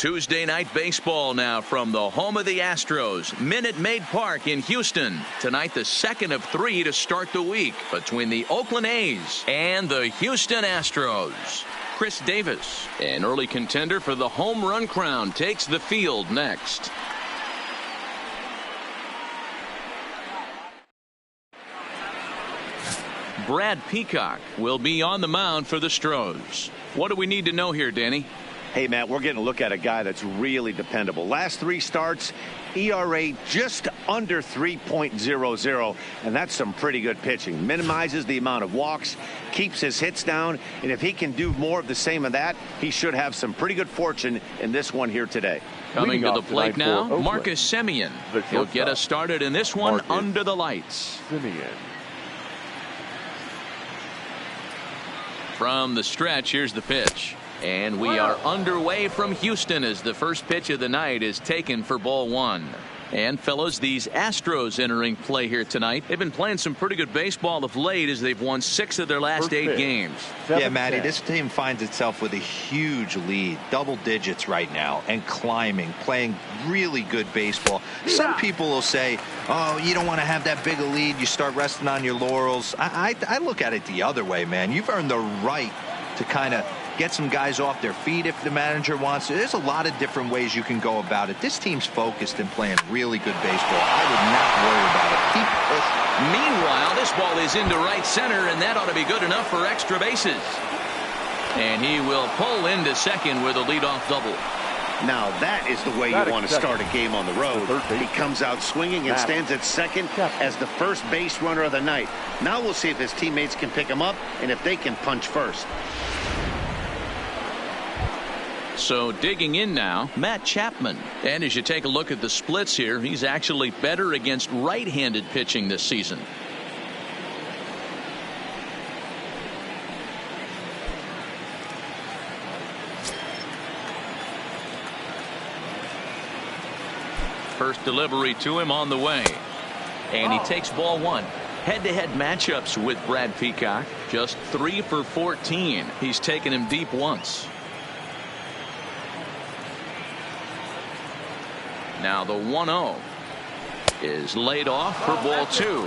Tuesday night baseball now from the home of the Astros, Minute Maid Park in Houston. Tonight, the second of three to start the week between the Oakland A's and the Houston Astros. Chris Davis, an early contender for the home run crown, takes the field next. Brad Peacock will be on the mound for the Stros. What do we need to know here, Danny? Hey, Matt, we're getting a look at a guy that's really dependable. Last three starts, ERA just under 3.00, and that's some pretty good pitching. Minimizes the amount of walks, keeps his hits down, and if he can do more of the same of that, he should have some pretty good fortune in this one here today. Coming to the plate now, Marcus Semien. He'll get us started in this one under the lights. From the stretch, here's the pitch. And we are underway from Houston as the first pitch of the night is taken for ball one. And fellows, these Astros entering play here tonight. They've been playing some pretty good baseball of late as they've won 6 of their last 8 games. Yeah, Matty, this team finds itself with a huge lead, double digits right now, and climbing, playing really good baseball. Some people will say, oh, you don't want to have that big a lead. You start resting on your laurels. I look at it the other way, man. You've earned the right to kind of get some guys off their feet if the manager wants to. There's a lot of different ways you can go about it. This team's focused and playing really good baseball. I would not worry about it. Keep pushing. Meanwhile, this ball is into right center, and that ought to be good enough for extra bases. And he will pull into second with a leadoff double. Now that is the way you want to start a game on the road. He comes out swinging and stands at second as the first base runner of the night. Now we'll see if his teammates can pick him up and if they can punch first. So digging in now, Matt Chapman. And as you take a look at the splits here, he's actually better against right-handed pitching this season. First delivery to him on the way. And he takes ball one. Head-to-head matchups with Brad Peacock. Just 3 for 14. He's taken him deep once. Now the 1-0 is laid off for ball 2.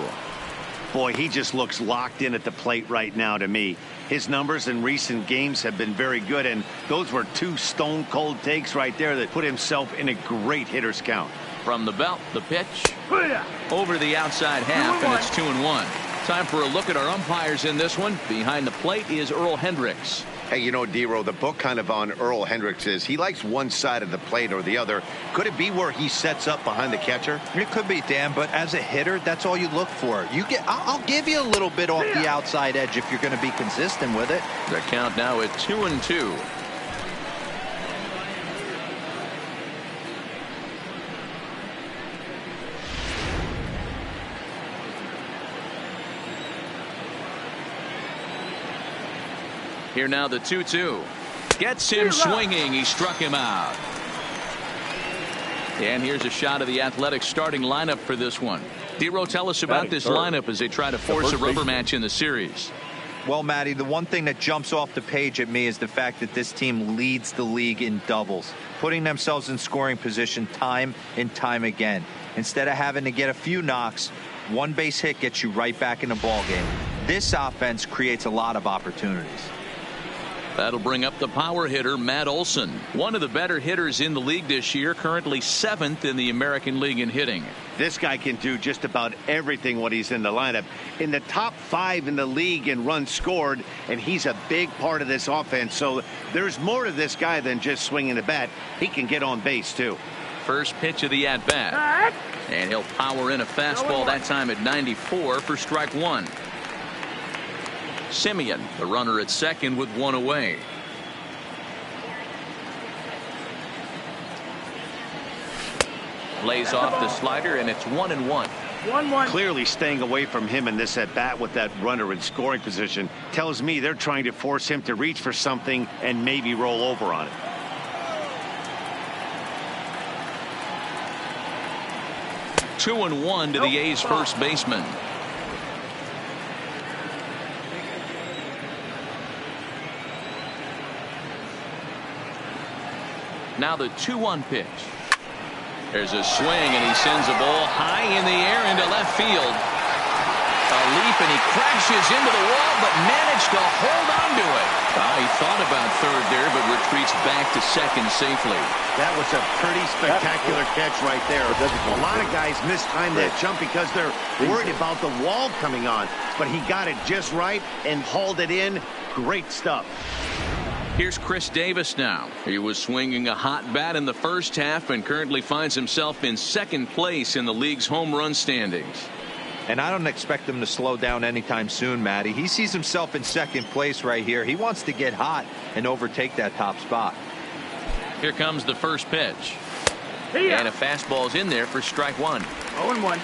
Boy, he just looks locked in at the plate right now to me. His numbers in recent games have been very good, and those were 2 stone-cold takes right there that put himself in a great hitter's count. From the belt, the pitch over the outside half, and it's 2-1. Time for a look at our umpires in this one. Behind the plate is Earl Hendricks. Hey, you know, D-Row, the book kind of on Earl Hendricks is he likes one side of the plate or the other. Could it be where he sets up behind the catcher? It could be, Dan, but as a hitter, that's all you look for. I'll give you a little bit off the outside edge if you're going to be consistent with it. The count now at 2-2. Here now the 2-2. Gets him swinging. He struck him out. And here's a shot of the Athletics starting lineup for this one. D-Row, tell us about this lineup as they try to force a rubber match in the series. Well, Matty, the one thing that jumps off the page at me is the fact that this team leads the league in doubles, putting themselves in scoring position time and time again. Instead of having to get a few knocks, one base hit gets you right back in the ball game. This offense creates a lot of opportunities. That'll bring up the power hitter, Matt Olson. One of the better hitters in the league this year, currently 7th in the American League in hitting. This guy can do just about everything when he's in the lineup. In the top 5 in the league in runs scored, and he's a big part of this offense. So there's more to this guy than just swinging the bat. He can get on base, too. First pitch of the at-bat. And he'll power in a fastball that time at 94 for strike 1. Semien, the runner at second with 1 away. Lays off the slider, and it's 1-1. 1-1. Clearly staying away from him in this at bat with that runner in scoring position tells me they're trying to force him to reach for something and maybe roll over on it. Two and one to the A's first baseman. Now the 2-1 pitch. There's a swing, and he sends the ball high in the air into left field. A leap, and he crashes into the wall, but managed to hold on to it. He thought about third there, but retreats back to second safely. That was a pretty spectacular catch right there. A lot of guys mistime that jump because they're worried about the wall coming on, but he got it just right and hauled it in. Great stuff. Here's Chris Davis now. He was swinging a hot bat in the first half and currently finds himself in second place in the league's home run standings. And I don't expect him to slow down anytime soon, Matty. He sees himself in second place right here. He wants to get hot and overtake that top spot. Here comes the first pitch. And a fastball's in there for strike one. 0-1.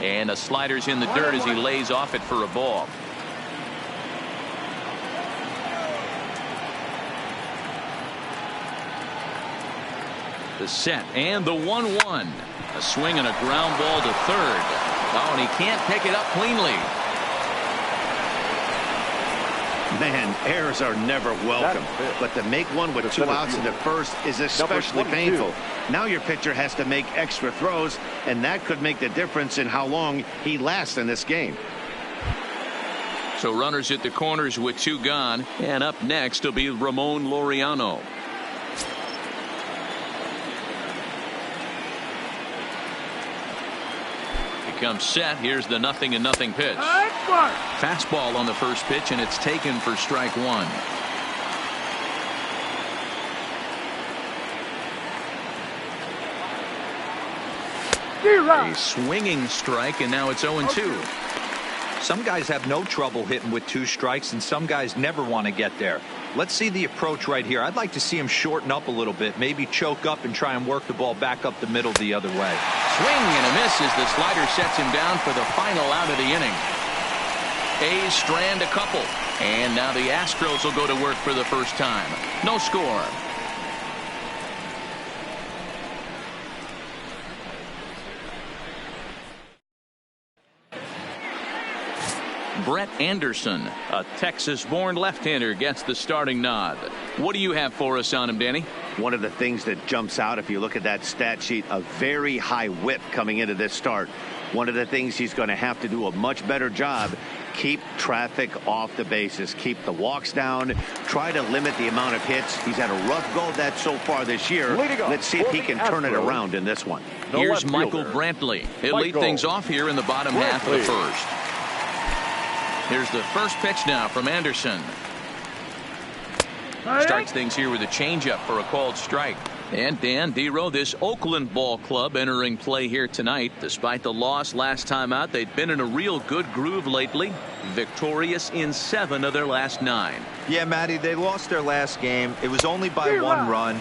And a slider's in the dirt as he lays off it for a ball. The set and the 1-1. A swing and a ground ball to third. Oh, and he can't pick it up cleanly. Man, errors are never welcome, but to make one with 2 outs in the first is especially painful. Now your pitcher has to make extra throws, and that could make the difference in how long he lasts in this game. So runners at the corners with 2 gone, and up next will be Ramon Laureano. Comes set. Here's the 0-0 pitch. Fastball on the first pitch, and it's taken for strike one. A swinging strike, and now it's 0-2. Some guys have no trouble hitting with 2 strikes, and some guys never want to get there. Let's see the approach right here. I'd like to see him shorten up a little bit, maybe choke up and try and work the ball back up the middle the other way. Swing and a miss as the slider sets him down for the final out of the inning. A's strand a couple, and now the Astros will go to work for the first time. No score. Brett Anderson, a Texas-born left-hander, gets the starting nod. What do you have for us on him, Danny? One of the things that jumps out, if you look at that stat sheet, a very high whip coming into this start. One of the things he's going to have to do a much better job, keep traffic off the bases, keep the walks down, try to limit the amount of hits. He's had a rough go of that so far this year. Let's see if he can turn it around in this one. Here's Michael Brantley. He'll lead things off here in the bottom half of the first. Here's the first pitch now from Anderson. Starts things here with a changeup for a called strike. And Dan Dero, this Oakland ball club entering play here tonight. Despite the loss last time out, they've been in a real good groove lately. Victorious in 7 of their last 9. Yeah, Matty, they lost their last game. It was only by 1 run.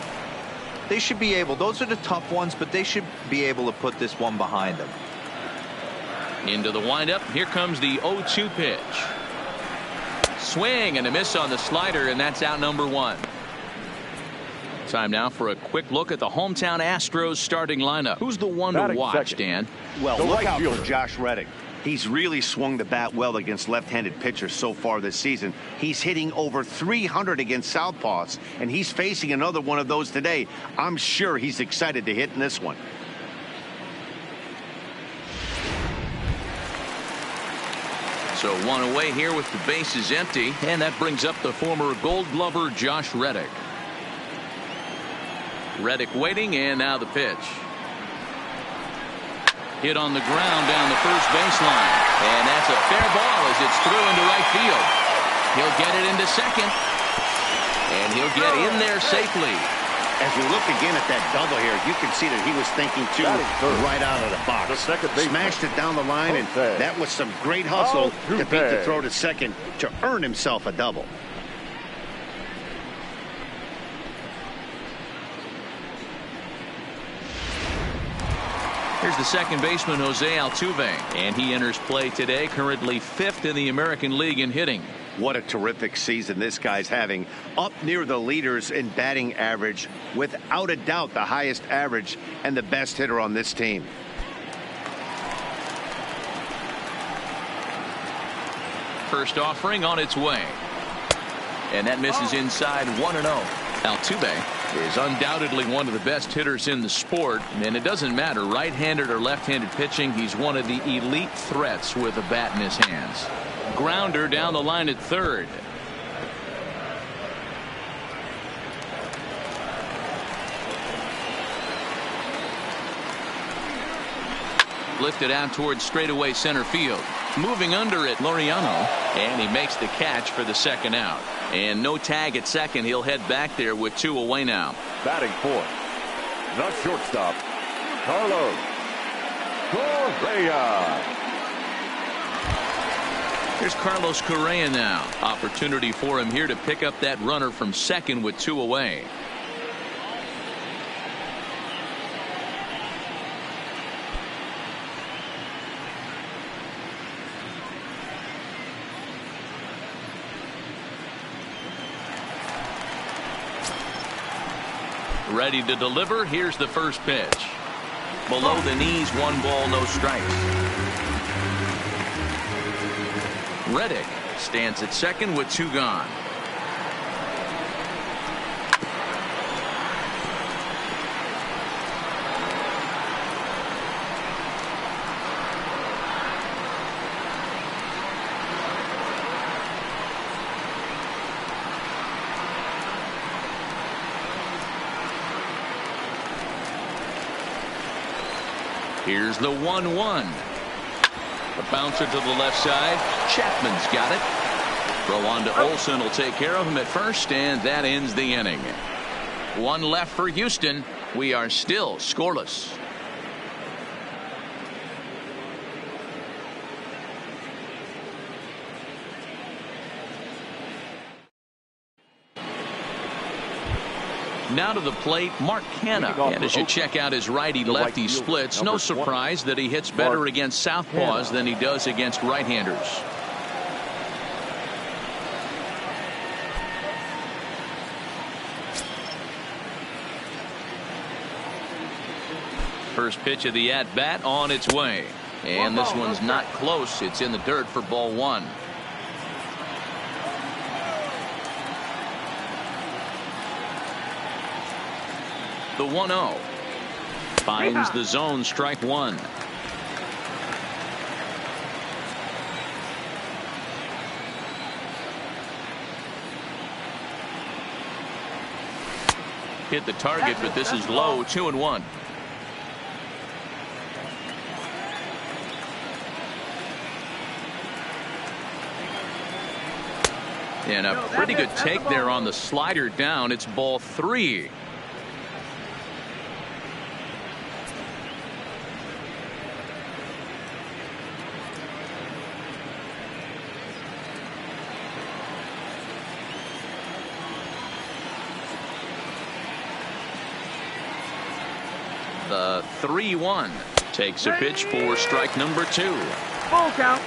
They should be able, those are the tough ones, but they should be able to put this one behind them. Into the windup. Here comes the 0-2 pitch. Swing and a miss on the slider, and that's out number 1. Time now for a quick look at the hometown Astros starting lineup. Who's the one to watch, Dan? Well, look out for Josh Reddick. He's really swung the bat well against left-handed pitchers so far this season. He's hitting over 300 against southpaws, and he's facing another one of those today. I'm sure he's excited to hit in this one. So 1 away here with the bases empty, and that brings up the former Gold Glover Josh Reddick. Reddick waiting, and now the pitch. Hit on the ground down the first baseline, and that's a fair ball as it's through into right field. He'll get it into second, and he'll get in there safely. As we look again at that double here, you can see that he was thinking too right out of the box. Smashed it down the line, and that was some great hustle to beat the throw to second to earn himself a double. Here's the second baseman, Jose Altuve, and he enters play today, currently 5th in the American League in hitting. What a terrific season this guy's having. Up near the leaders in batting average, without a doubt the highest average and the best hitter on this team. first offering on its way. And that misses inside 1-0. Altuve is undoubtedly one of the best hitters in the sport, and it doesn't matter right-handed or left-handed pitching. He's one of the elite threats with a bat in his hands. Grounder down the line at third. Lifted out towards straightaway center field. Moving under it, Laureano, and he makes the catch for the second out. And no tag at second. He'll head back there with 2 away now. Batting fourth, the shortstop, Carlos Correa. Here's Carlos Correa now. Opportunity for him here to pick up that runner from second with 2 away. Ready to deliver. Here's the first pitch. Below the knees, 1 ball, no strikes. Reddick stands at second with 2 gone. Here's the 1-1. The bouncer to the left side. Chapman's got it. Throw on to Olsen will take care of him at first, and that ends the inning. 1 left for Houston. We are still scoreless. Now to the plate, Mark Canha. And as you check out his righty-lefty splits, no surprise that he hits better against southpaws than he does against right-handers. First pitch of the at-bat on its way. And this one's not close. It's in the dirt for ball 1. The 1-0 finds the zone, strike 1. Hit the target, but this is low. 2-1. And a pretty good take there on the slider down. It's ball 3. The 3-1 takes a pitch for strike number 2. Full count.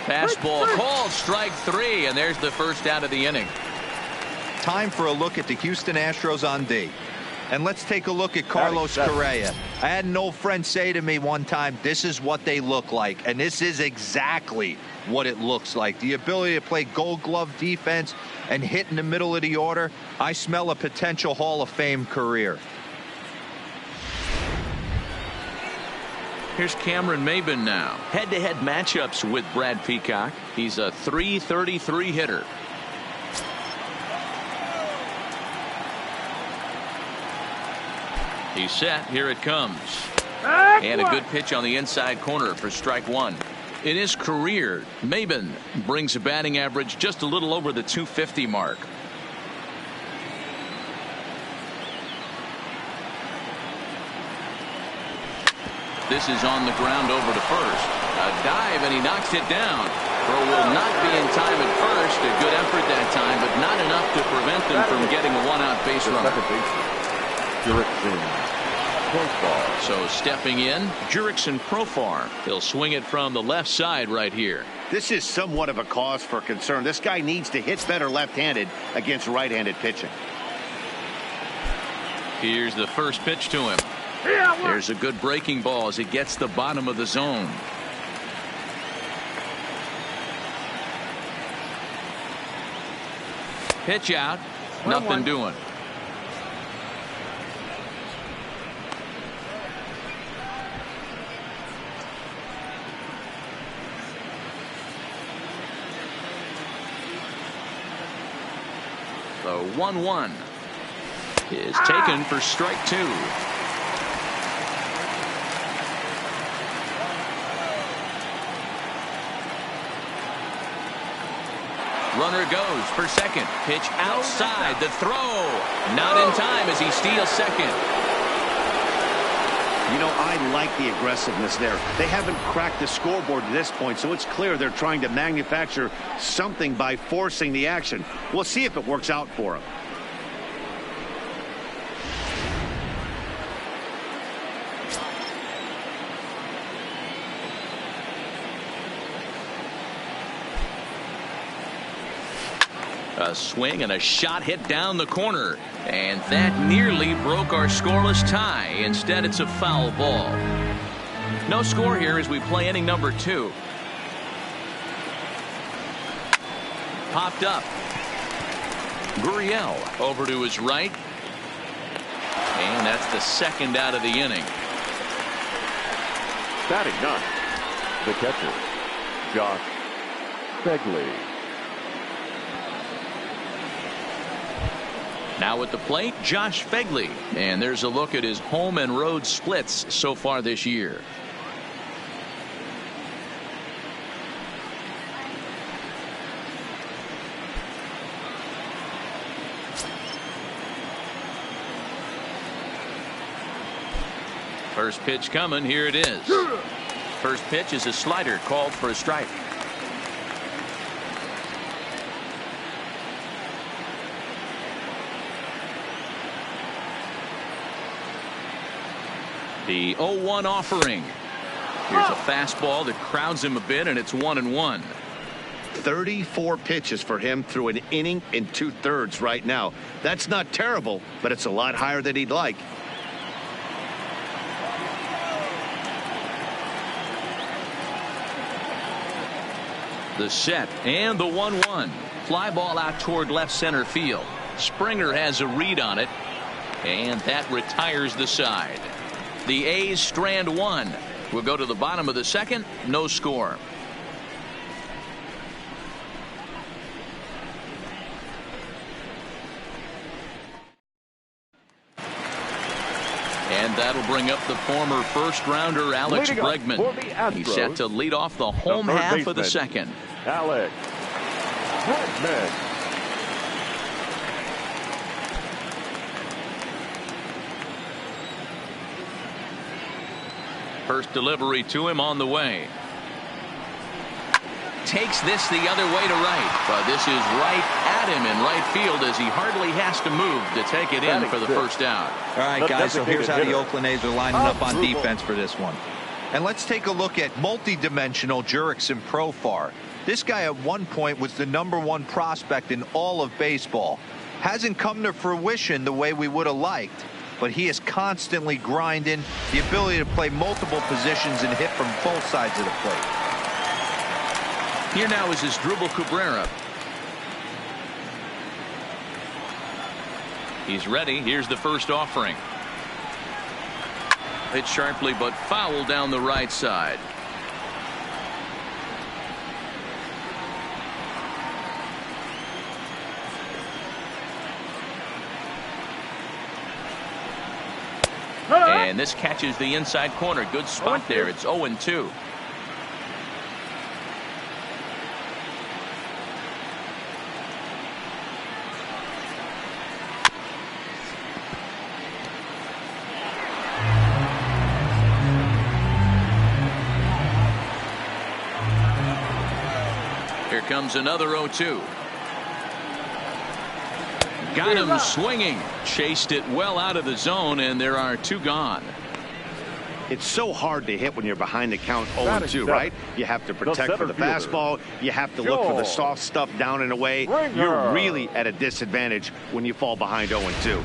Fastball called, strike 3, and there's the first out of the inning. Time for a look at the Houston Astros on D. And let's take a look at Carlos Correa. I had an old friend say to me one time, this is what they look like. And this is exactly what it looks like. The ability to play gold glove defense and hit in the middle of the order. I smell a potential Hall of Fame career. Here's Cameron Maben now. Head-to-head matchups with Brad Peacock. He's a .333 hitter. He's set. Here it comes. And a good pitch on the inside corner for strike 1. In his career, Maben brings a batting average just a little over the .250 mark. This is on the ground over to first. A dive, and he knocks it down. Throw will not be in time at first. A good effort that time, but not enough to prevent them from getting a one-out base runner. So stepping in, Jurickson Profar. He'll swing it from the left side right here. This is somewhat of a cause for concern. This guy needs to hit better left-handed against right-handed pitching. Here's the first pitch to him. There's a good breaking ball as it gets the bottom of the zone. Pitch out. Nothing doing. The 1-1 is taken for strike 2. Runner goes for second. Pitch outside. The throw. Not in time as he steals second. You know, I like the aggressiveness there. They haven't cracked the scoreboard at this point, so it's clear they're trying to manufacture something by forcing the action. We'll see if it works out for them. A swing and a shot hit down the corner, and that nearly broke our scoreless tie. Instead, it's a foul ball. No score here as we play inning number 2. Popped up. Gurriel over to his right, and that's the second out of the inning. Batting 9, the catcher, Josh Begley. Now at the plate, Josh Begley, and there's a look at his home and road splits so far this year. First pitch coming. Here it is. First pitch is a slider called for a strike. The 0-1 offering. Here's a fastball that crowds him a bit, and it's 1-1. 34 pitches for him through an inning and 2/3 right now. That's not terrible, but it's a lot higher than he'd like. The set and the 1-1. Fly ball out toward left center field. Springer has a read on it, and that retires the side. The A's strand 1. We'll go to the bottom of the second. No score. And that'll bring up the former first-rounder Alex Bregman. He's set to lead off the home half of the second. Alex Bregman. First delivery to him on the way. Takes this the other way to right, but this is right at him in right field as he hardly has to move to take it in for the first out. All right, guys, so here's how the Oakland A's are lining up on defense for this one. And let's take a look at multi-dimensional Jurickson Profar. This guy at one point was the #1 prospect in all of baseball. Hasn't come to fruition the way we would have liked, but he is constantly grinding, the ability to play multiple positions and hit from both sides of the plate. Here now is Asdrubal Cabrera. He's ready. Here's the first offering. Hit sharply but foul down the right side. And this catches the inside corner. Good spot there. It's 0-2. Here comes another 0-2. Got him swinging. Chased it well out of the zone, and there are 2 gone. It's so hard to hit when you're behind the count 0-2, right? You have to protect for the fastball. You have to look for the soft stuff down and away. You're really at a disadvantage when you fall behind 0-2.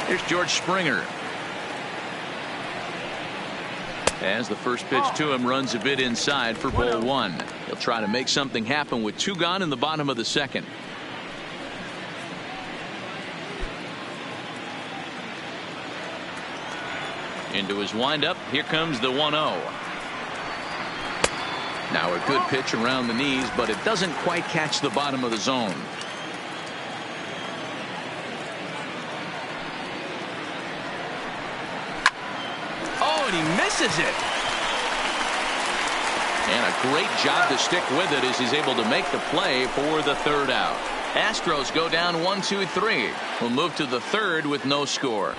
Here's George Springer. As the first pitch to him runs a bit inside for ball one. He'll try to make something happen with two gone in the bottom of the second. Into his windup. Here comes the 1-0. Now a good pitch around the knees, but it doesn't quite catch the bottom of the zone. And he misses it. And a great job to stick with it as he's able to make the play for the third out. Astros go down 1-2-3. We'll move to the third with no score.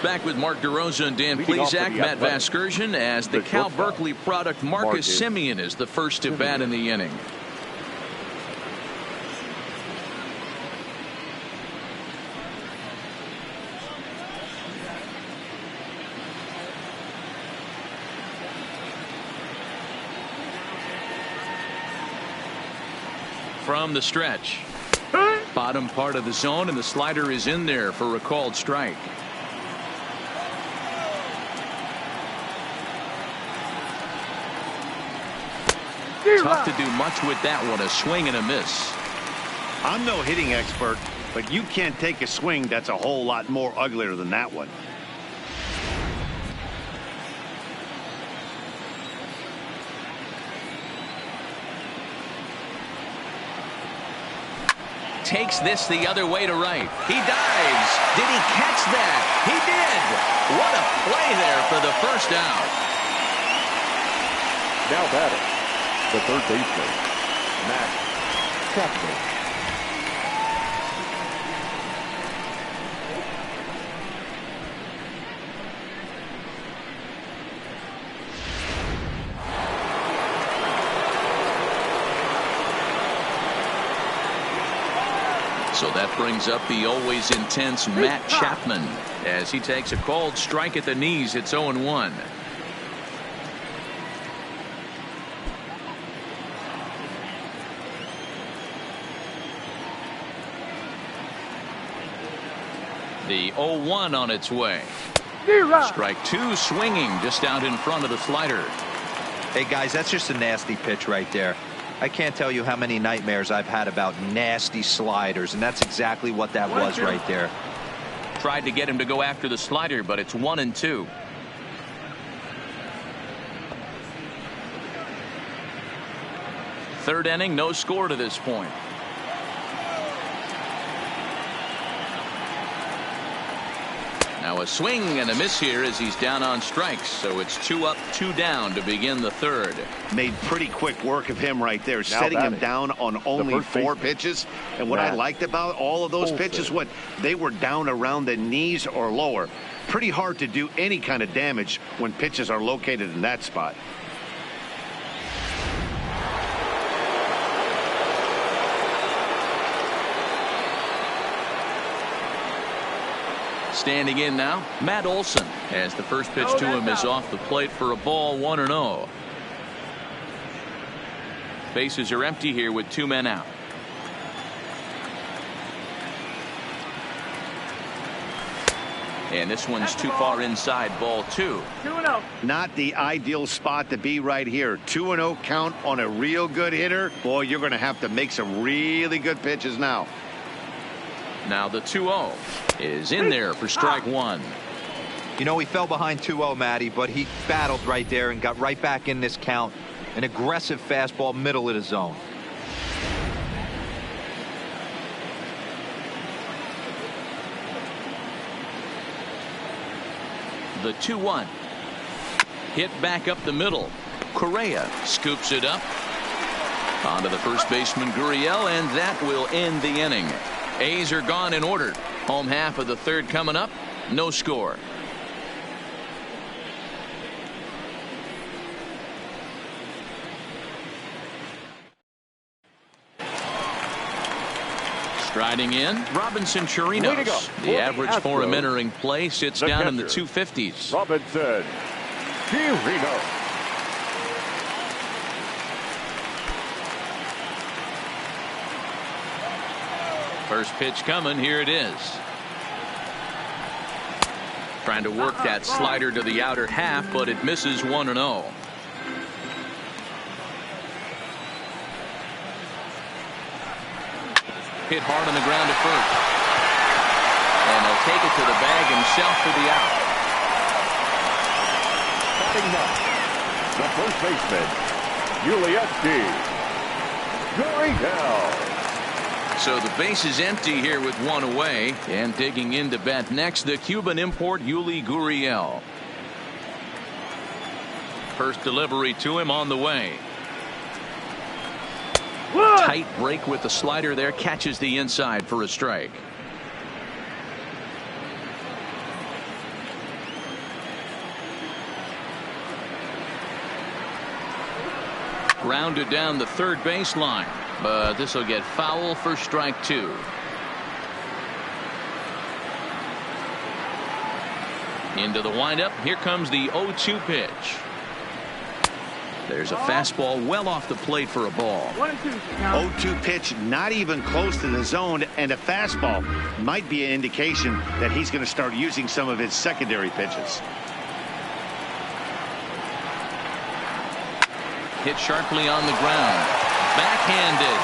Back with Mark DeRosa and Dan Plesac, Matt Vasgersian, as the Cal Berkeley product Marcus Semien is the first to bat in the inning. From the stretch. Bottom part of the zone, and the slider is in there for a called strike. Tough to do much with that one. A swing and a miss. I'm no hitting expert, but you can't take a swing that's a whole lot more uglier than that one. Takes this the other way to right. He dives. Did he catch that? He did. What a play there for the first out. Now batting, the third baseman, Matt Chapman. So that brings up the always intense Matt Chapman as he takes a called strike at the knees. It's 0-1. The 0-1 on its way. Strike two, swinging just out in front of the slider. Hey guys, that's just a nasty pitch right there. I can't tell you how many nightmares I've had about nasty sliders, and that's exactly what that was right there. Tried to get him to go after the slider, but it's 1-2. Third inning, no score to this point. Now a swing and a miss here as he's down on strikes. So it's 2 up, 2 down to begin the third. Made pretty quick work of him right there, setting him down on only 4 pitches. And what I liked about all of those pitches, they were down around the knees or lower. Pretty hard to do any kind of damage when pitches are located in that spot. Standing in now, Matt Olson, as the first pitch to him is off the plate for a ball, 1-0. Bases are empty here with 2 men out. And this one's too far inside, ball 2. 2-0. Not the ideal spot to be right here. 2-0 count on a real good hitter. Boy, you're going to have to make some really good pitches now. Now the 2-0 is in there for strike 1. You know, he fell behind 2-0, Matty, but he battled right there and got right back in this count. An aggressive fastball, middle of the zone. The 2-1 hit back up the middle. Correa scoops it up onto the first baseman Gurriel, and that will end the inning. A's are gone in order. Home half of the third coming up. No score. Striding in, Robinson Chirinos. The average for him entering play sits down in the 250s. Robinson Chirinos. First pitch coming. Here it is. Trying to work that slider to the outer half, but it misses 1-0. Hit hard on the ground to first. And he'll take it to the bag himself for the out. Batting ninth, the first baseman, Guriel. So the base is empty here with one away, and digging in to bat next, the Cuban import Yuli Gurriel. First delivery to him on the way. Tight break with the slider there, catches the inside for a strike. Grounded down the third baseline, but this will get foul for strike two. Into the windup. Here comes the 0-2 pitch. There's a fastball well off the plate for a ball. 0-2 pitch, not even close to the zone, and a fastball might be an indication that he's going to start using some of his secondary pitches. Hit sharply on the ground. Backhanded.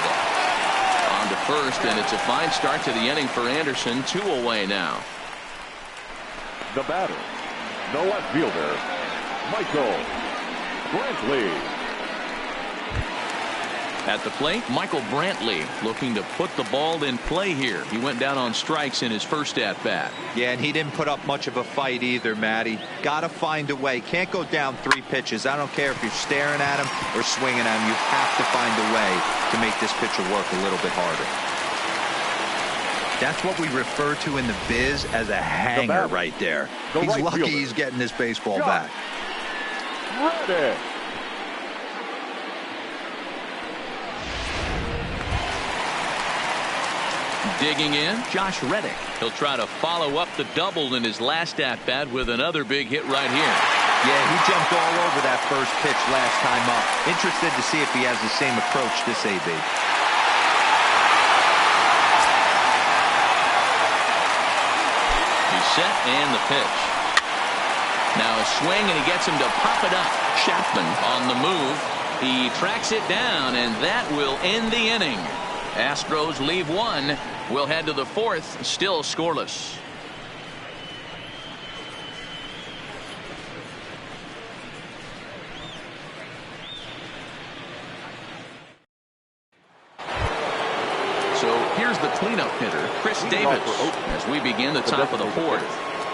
On to first, and it's a fine start to the inning for Anderson. 2 away now. The batter, the left fielder, Michael Brantley. At the plate, Michael Brantley looking to put the ball in play here. He went down on strikes in his first at bat. Yeah, and he didn't put up much of a fight either, Matty. Got to find a way. Can't go down 3 pitches. I don't care if you're staring at him or swinging at him. You have to find a way to make this pitcher work a little bit harder. That's what we refer to in the biz as a hanger right there. He's lucky he's getting this baseball back. Ready. Digging in, Josh Reddick. He'll try to follow up the double in his last at-bat with another big hit right here. Yeah, he jumped all over that first pitch last time up. Interested to see if he has the same approach this AB. He's set and the pitch. Now a swing and he gets him to pop it up. Chapman on the move. He tracks it down, and that will end the inning. Astros leave one. We'll head to the fourth, still scoreless. So here's the cleanup hitter, Chris Davis, as we begin the top of the fourth.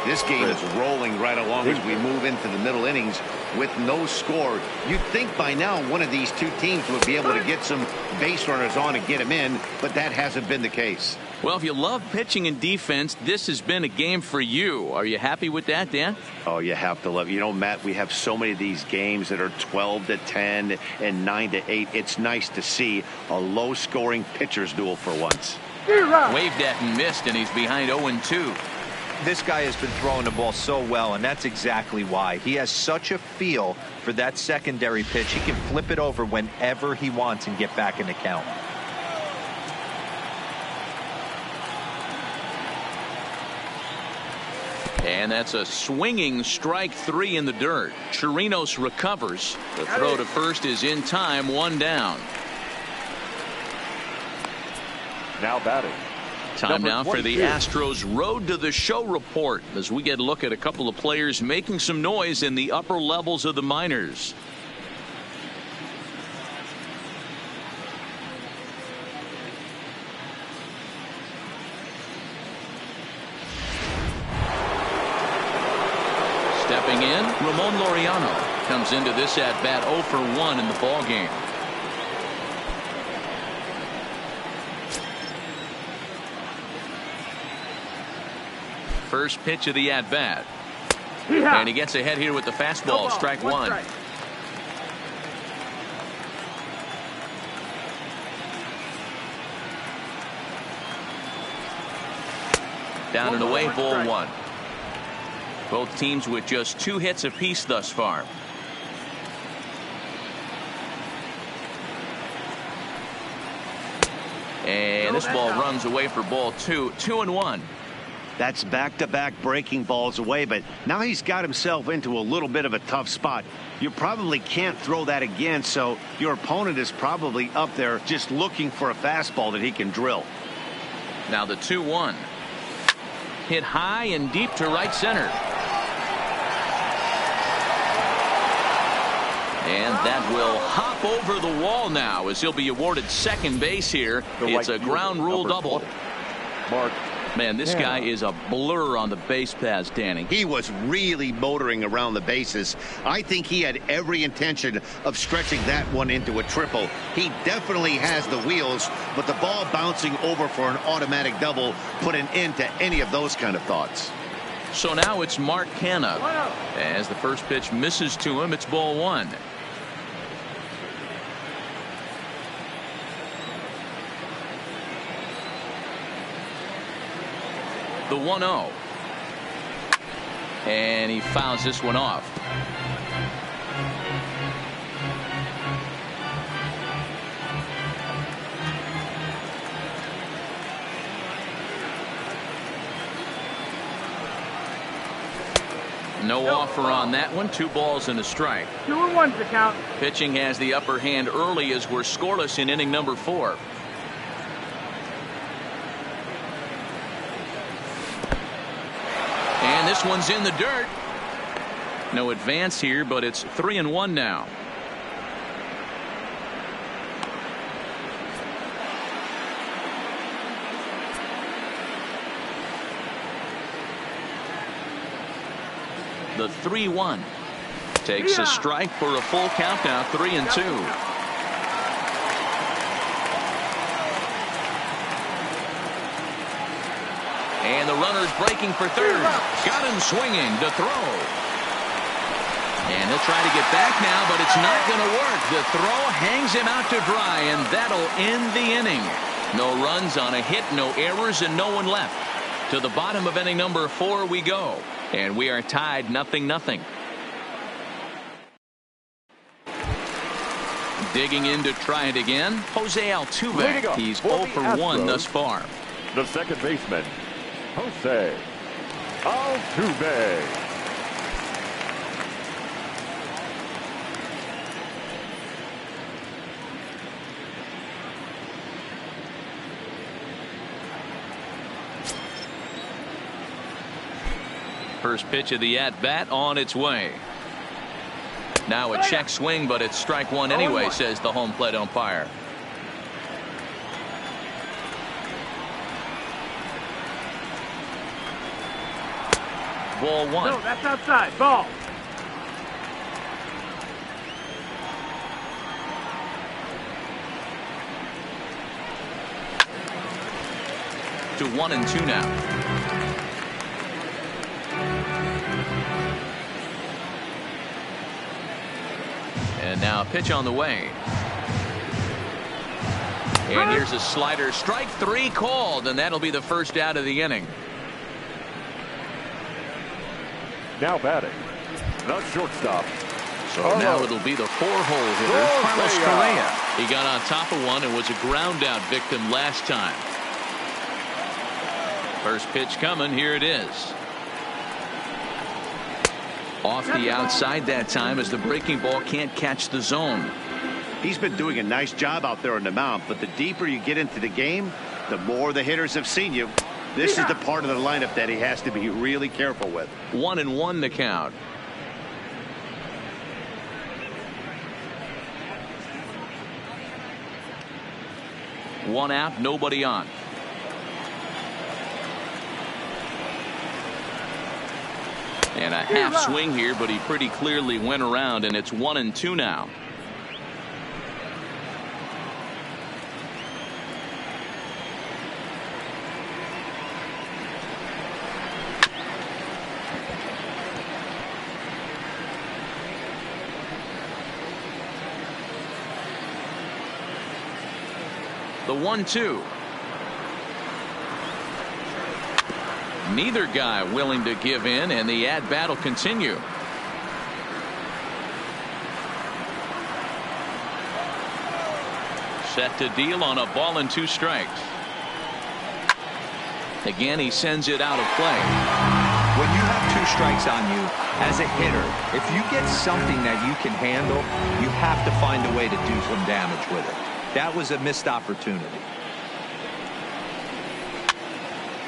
This game is rolling right along as we move into the middle innings with no score. You'd think by now one of these two teams would be able to get some base runners on and get them in, but that hasn't been the case. Well, if you love pitching and defense, this has been a game for you. Are you happy with that, Dan? Oh, you have to love it. You know, Matt, we have so many of these games that are 12-10 and 9-8. It's nice to see a low-scoring pitcher's duel for once. Waved at and missed, and he's behind 0-2. This guy has been throwing the ball so well, and that's exactly why. He has such a feel for that secondary pitch. He can flip it over whenever he wants and get back in the count. And that's a swinging strike 3 in the dirt. Chirinos recovers. The throw to first is in time, 1 down. Now batting. Time now for the Astros Road to the Show report as we get a look at a couple of players making some noise in the upper levels of the minors. Stepping in, Ramon Laureano comes into this at bat 0 for 1 in the ball game. First pitch of the at-bat. And he gets ahead here with the fastball. Strike 1. Down and away, ball 1. Both teams with just 2 hits apiece thus far. And this ball runs away for ball 2. 2-1. That's back-to-back breaking balls away, but now he's got himself into a little bit of a tough spot. You probably can't throw that again, so your opponent is probably up there just looking for a fastball that he can drill. Now the 2-1. Hit high and deep to right center. And that will hop over the wall now as he'll be awarded second base here. It's a ground rule double. Mark. Man, this guy is a blur on the base paths, Danny. He was really motoring around the bases. I think he had every intention of stretching that one into a triple. He definitely has the wheels, but the ball bouncing over for an automatic double put an end to any of those kind of thoughts. So now it's Mark Canha. As the first pitch misses to him, it's ball 1. The 1-0. And he fouls this one off. No offer on that one. 2 balls and a strike. 2-1 to count. Pitching has the upper hand early as we're scoreless in inning number 4. And this one's in the dirt. No advance here, but it's 3-1 now. The 3-1 takes a strike for a full count now. 3-2. And the runner's breaking for third. Got him swinging to throw. And he'll try to get back now, but it's not going to work. The throw hangs him out to dry, and that'll end the inning. No runs on a hit, no errors, and no one left. To the bottom of inning number 4 we go. And we are tied 0-0. Digging in to try it again, Jose Altuve. He's 0 for 1 thus far. The second baseman, Jose Altuve. First pitch of the at-bat on its way. Now a check swing, but it's strike 1 anyway, says the home plate umpire. Ball 1. No, that's outside. Ball. To 1-2 now. And now a pitch on the way. And here's a slider. Strike 3 called, and that'll be the first out of the inning. Now batting, the shortstop. So now it'll be the 4-hole hitter, Carlos Correa. He got on top of one and was a ground out victim last time. First pitch coming. Here it is. Off the outside that time as the breaking ball can't catch the zone. He's been doing a nice job out there on the mound, but the deeper you get into the game, the more the hitters have seen you. This is the part of the lineup that he has to be really careful with. 1-1 the count. One out, nobody on. And a half swing here, but he pretty clearly went around, and it's 1-2 now. The 1-2. Neither guy willing to give in, and the at-bat will continue. Set to deal on a ball and 2 strikes. Again, he sends it out of play. When you have 2 strikes on you as a hitter, if you get something that you can handle, you have to find a way to do some damage with it. That was a missed opportunity.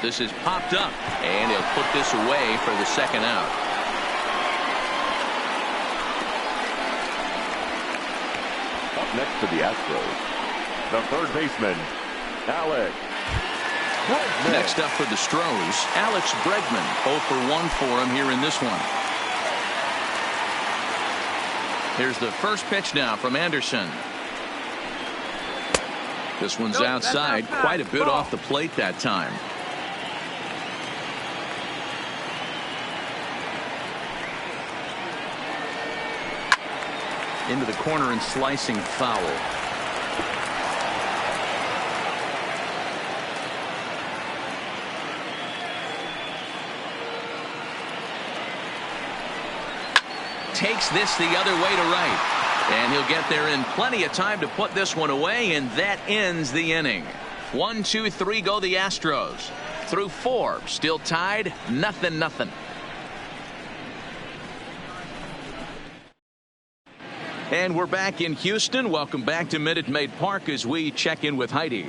This is popped up, and he'll put this away for the second out. Up next to the Astros, the third baseman, Alex Bregman. Next up for the Stros, Alex Bregman. 0 for 1 for him here in this one. Here's the first pitch now from Anderson. This one's outside, quite a bit off the plate that time. Into the corner and slicing foul. Takes this the other way to right. And he'll get there in plenty of time to put this one away, and that ends the inning. 1, 2, 3 go the Astros. Through 4, still tied, 0-0. And we're back in Houston. Welcome back to Minute Maid Park as we check in with Heidi.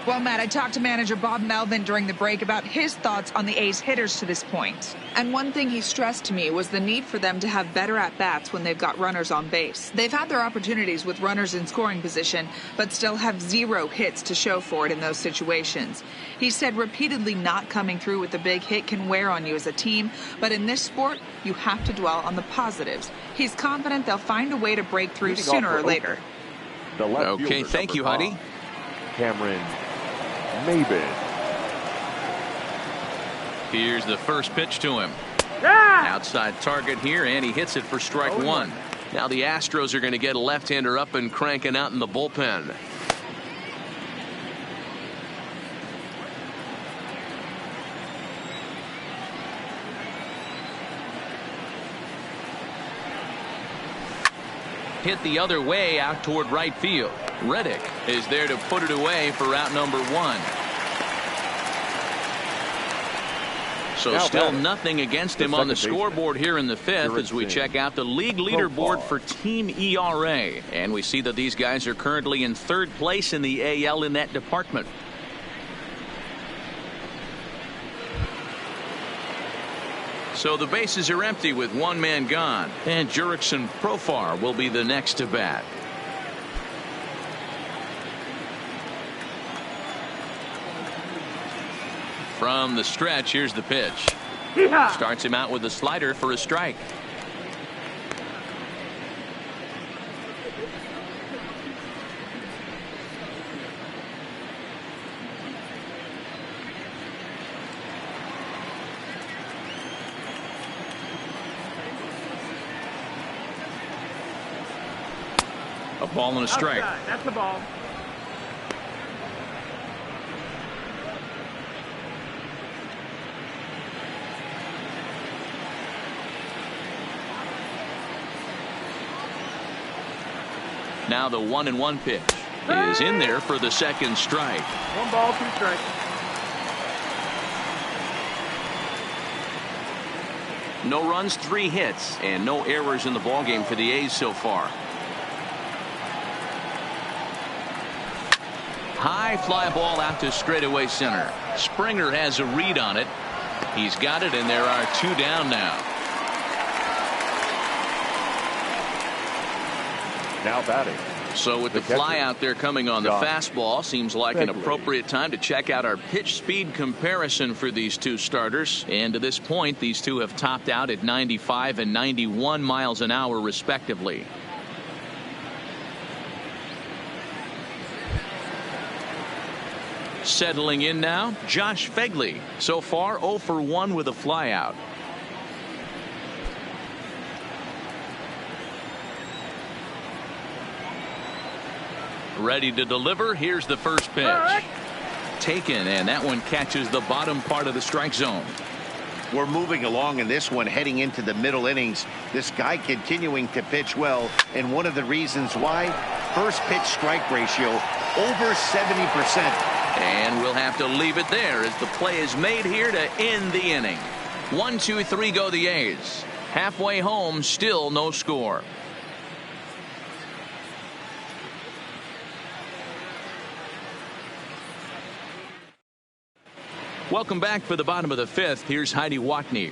Well, Matt, I talked to manager Bob Melvin during the break about his thoughts on the A's hitters to this point. And one thing he stressed to me was the need for them to have better at-bats when they've got runners on base. They've had their opportunities with runners in scoring position, but still have 0 hits to show for it in those situations. He said repeatedly not coming through with a big hit can wear on you as a team, but in this sport, you have to dwell on the positives. He's confident they'll find a way to break through sooner or later. Okay, thank you, Heidi. Cameron Maben. Here's the first pitch to him. Outside target here, and he hits it for strike 1. Now the Astros are going to get a left-hander up and cranking out in the bullpen. Hit the other way out toward right field. Reddick is there to put it away for out number 1. So Now still batting. nothing against him on the scoreboard here in the 5th as we check out the league leaderboard for team ERA. And we see that these guys are currently in 3rd place in the AL in that department. So the bases are empty with 1 man gone, and Jurickson Profar will be the next to bat. From the stretch, here's the pitch. Starts him out with a slider for a strike. A ball and a strike. That's the ball. Now the 1-1 pitch is in there for the second strike. 1 ball, 2 strikes. No runs, 3 hits, and no errors in the ballgame for the A's so far. High fly ball out to straightaway center. Springer has a read on it. He's got it, and there are 2 down now. Now batting. So with the fly out there coming on the fastball, seems like an appropriate time to check out our pitch speed comparison for these 2 starters. And to this point, these 2 have topped out at 95 and 91 miles an hour respectively. Settling in now, Josh Phegley. So far 0 for 1 with a flyout. Ready to deliver. Here's the first pitch. Taken, and that one catches the bottom part of the strike zone. We're moving along in this one, heading into the middle innings. This guy continuing to pitch well, and one of the reasons why, first pitch strike ratio over 70%. And we'll have to leave it there as the play is made here to end the inning. 1, 2, 3 go the A's. Halfway home, still no score. Welcome back for the bottom of the fifth. Here's Heidi Wackney.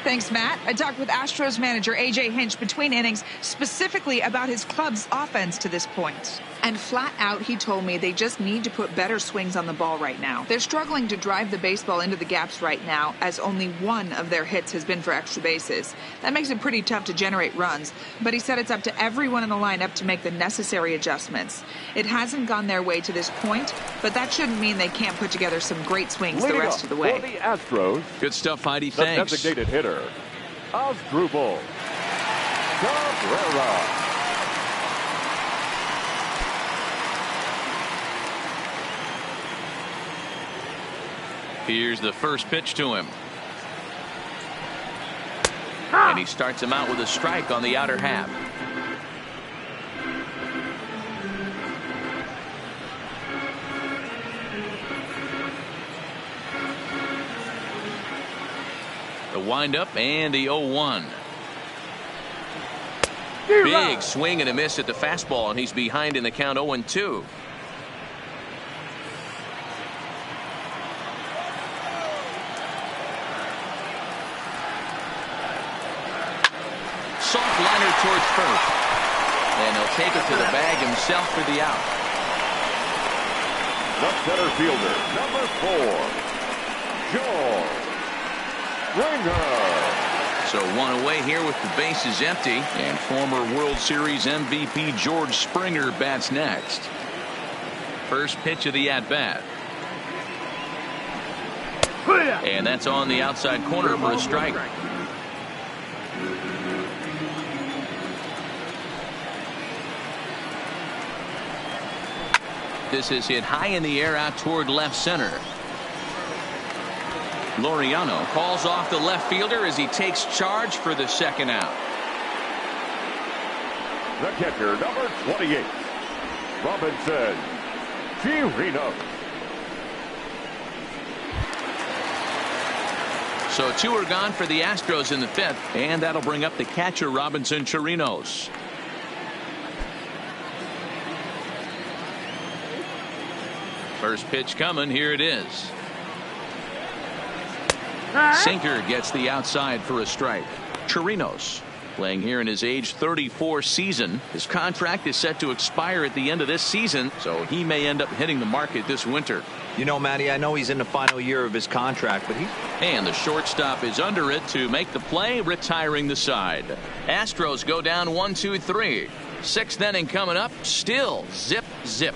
Thanks, Matt. I talked with Astros manager A.J. Hinch between innings specifically about his club's offense to this point. And flat out, he told me they just need to put better swings on the ball right now. They're struggling to drive the baseball into the gaps right now, as only one of their hits has been for extra bases. That makes it pretty tough to generate runs, but he said it's up to everyone in the lineup to make the necessary adjustments. It hasn't gone their way to this point, but that shouldn't mean they can't put together some great swings the rest of the way. For the Astros, Good stuff, Heidi. the Thanks. designated hitter, Asdrubal Cabrera. Here's the first pitch to him. And he starts him out with a strike on the outer half. The windup and the 0-1. Big swing and a miss at the fastball, and he's behind in the count 0-2. Soft liner towards first. And he'll take it to the bag himself for the out. The center fielder, number 4, George Springer. So one away here with the bases empty, and former World Series MVP George Springer bats next. First pitch of the at-bat. And that's on the outside corner for a strike. This is hit high in the air out toward left center. Laureano calls off the left fielder as he takes charge for the second out. The catcher, number 28, Robinson Chirinos. So 2 are gone for the Astros in the fifth, and that'll bring up the catcher Robinson Chirinos. First pitch coming. Here it is. Sinker gets the outside for a strike. Chirinos playing here in his age 34 season. His contract is set to expire at the end of this season, so he may end up hitting the market this winter. You know, Matty, I know he's in the final year of his contract, but And the shortstop is under it to make the play, retiring the side. Astros go down 1, 2, 3. Sixth inning coming up. Still zip, zip.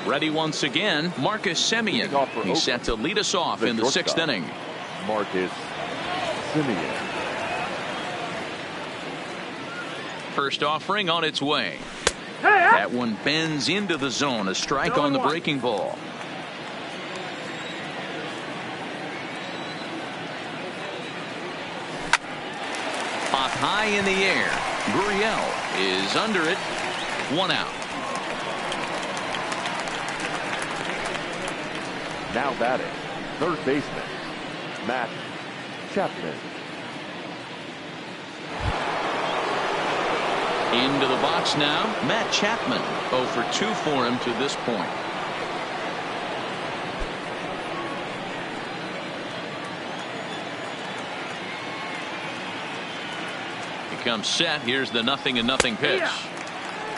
Ready once again, Marcus Semien. He's set to lead us off in the sixth inning. Marcus Semien. First offering on its way. That one bends into the zone. A strike on the breaking ball. Up high in the air. Gurriel is under it. 1 out. Now batting, third baseman, Matt Chapman. Into the box now, Matt Chapman. 0 for 2 for him to this point. He comes set. Here's the 0-0 pitch.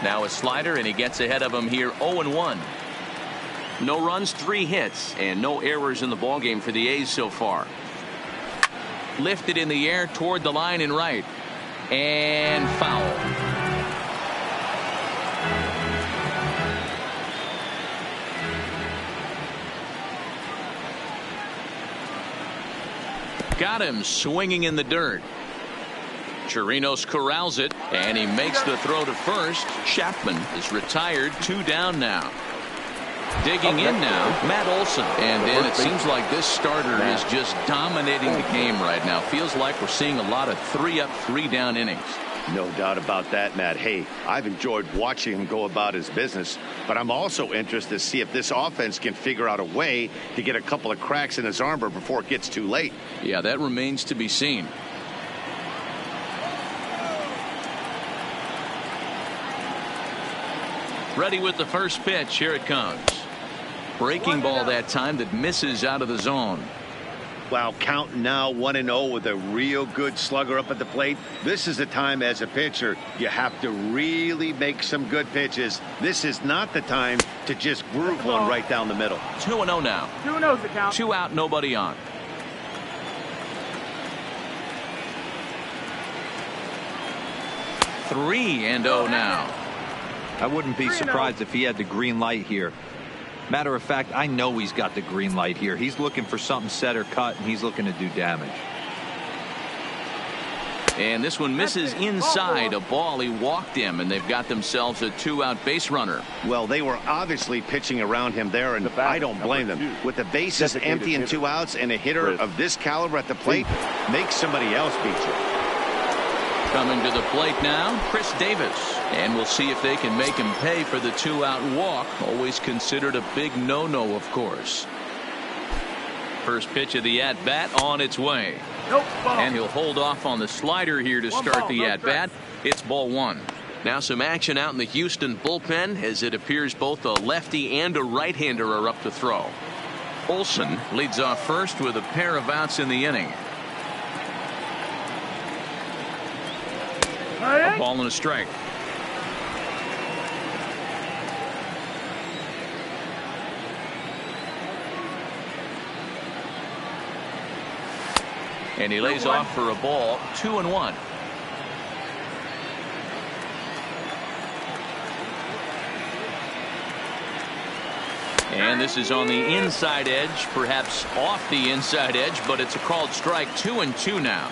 Now a slider, and he gets ahead of him here 0-1. No runs, 3 hits, and no errors in the ballgame for the A's so far. Lifted in the air toward the line and right. And foul. Got him swinging in the dirt. Chirinos corrals it, and he makes the throw to first. Chapman is retired, 2 down now. Digging in now, Matt Olson. And then it seems like this starter is just dominating the game right now. Feels like we're seeing a lot of 3-up, 3-down innings. No doubt about that, Matt. Hey, I've enjoyed watching him go about his business, but I'm also interested to see if this offense can figure out a way to get a couple of cracks in his armor before it gets too late. Yeah, that remains to be seen. Ready with the first pitch. Here it comes. Breaking ball that time that misses out of the zone. Wow, counting now 1-0 with a real good slugger up at the plate. This is the time as a pitcher you have to really make some good pitches. This is not the time to just groove one right down the middle. 2-0 now. 2-0's the count. 2 out, nobody on. Three and 0 now. I wouldn't be surprised if he had the green light here. Matter of fact, I know he's got the green light here. He's looking for something set or cut, and he's looking to do damage. And this one misses inside a ball. He walked him, and they've got themselves a 2-out base runner. Well, they were obviously pitching around him there, and I don't blame them. With the bases empty and 2 outs and a hitter of this caliber at the plate, make somebody else beat you. Coming to the plate now, Chris Davis. And we'll see if they can make him pay for the 2-out walk. Always considered a big no-no, of course. First pitch of the at-bat on its way. Nope, and he'll hold off on the slider here to start the at-bat. It's ball 1. Now some action out in the Houston bullpen as it appears both a lefty and a right-hander are up to throw. Olson leads off first with a pair of outs in the inning. A ball and a strike. And he lays off for a ball. 2-1. And this is on the inside edge, perhaps off the inside edge, but it's a called strike. 2-2 now.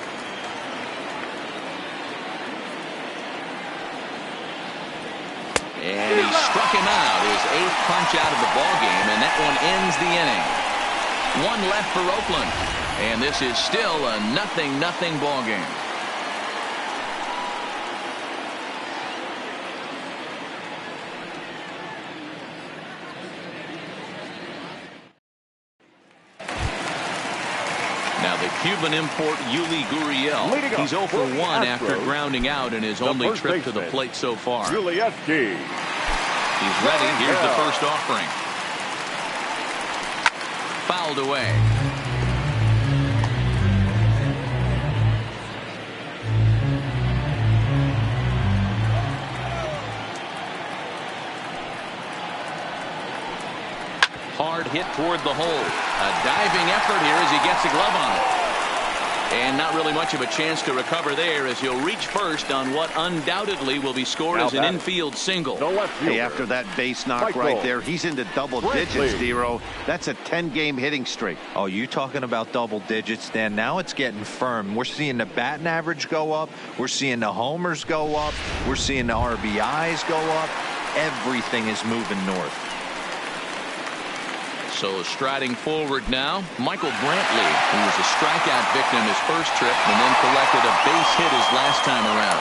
And he struck him out, his 8th punch out of the ball game, and that one ends the inning. 1 left for Oakland, and this is still a 0-0 ball game. Now the Cuban import Yuli Gurriel. He's 0 for 1 after grounding out in his only trip to the plate so far. He's ready. Here's the first offering. Fouled away. Hard hit toward the hole. A diving effort here as he gets a glove on it. And not really much of a chance to recover there as he'll reach first on what undoubtedly will be scored as an infield single. Hey, after that base knock right there, he's into double digits, Dero. That's a 10-game hitting streak. Oh, you talking about double digits, Dan? Now it's getting firm. We're seeing the batting average go up. We're seeing the homers go up. We're seeing the RBIs go up. Everything is moving north. So striding forward now, Michael Brantley, who was a strikeout victim his first trip and then collected a base hit his last time around.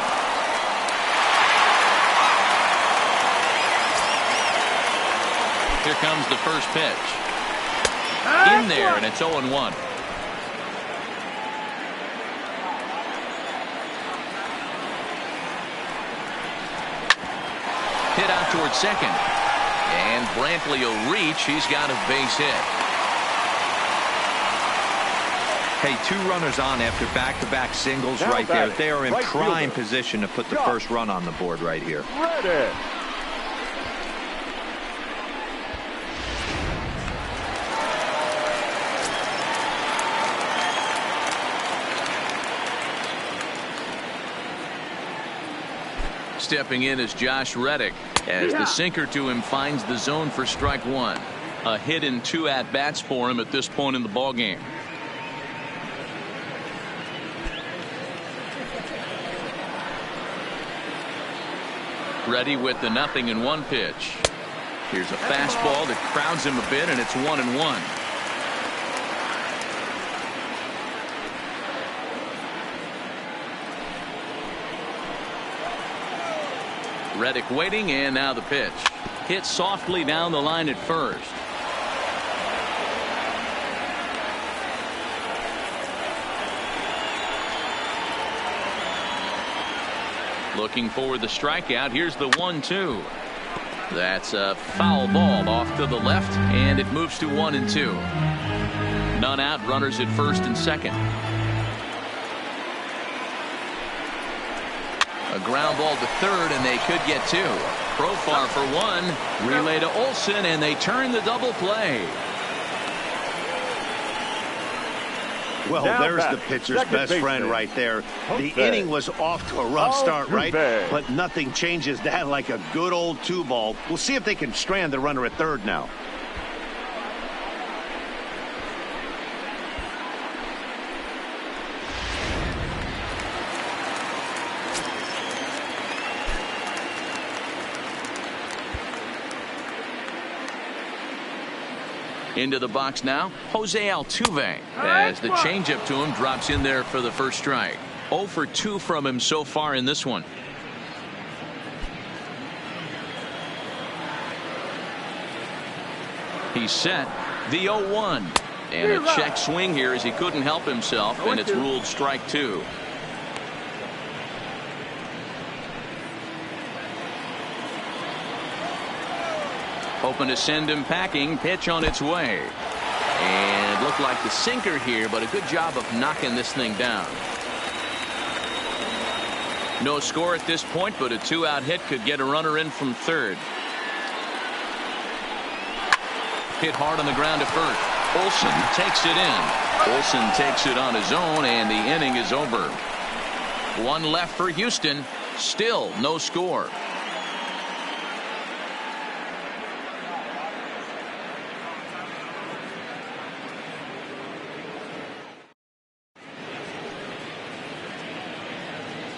Here comes the first pitch. In there, and it's 0-1. Hit out towards second. And Brantley will reach. He's got a base hit. Hey, 2 runners on after back-to-back singles right there. They are in prime position to put the first run on the board right here. Ready. Stepping in is Josh Reddick as the sinker to him finds the zone for strike 1. A hit in 2 at-bats for him at this point in the ball game. Ready with the 0-1 pitch. Here's a fastball that crowds him a bit, and it's 1-1. Reddick waiting, and now the pitch. Hit softly down the line at first. Looking for the strikeout. Here's the 1-2. That's a foul ball off to the left, and it moves to 1-2. None out, runners at first and second. A ground ball to third, and they could get two. Profar for one. Relay to Olsen, and they turn the double play. Well, Now there's back, the pitcher's second best baseman. friend right there. The Jose. inning was off to a rough start, right? Jose. But nothing changes that like a good old two ball. We'll see if they can strand the runner at third now. Into the box now, Jose Altuve, as the changeup to him drops in there for the first strike. 0 for 2 from him so far in this one. He's set. The 0-1. And a check swing here as he couldn't help himself, and it's ruled strike 2. Hoping to send him packing. Pitch on its way. And looked like the sinker here, but a good job of knocking this thing down. No score at this point, but a two-out hit could get a runner in from third. Hit hard on the ground to first. Olsen takes it in. Olsen takes it on his own, and the inning is over. One left for Houston. Still no score.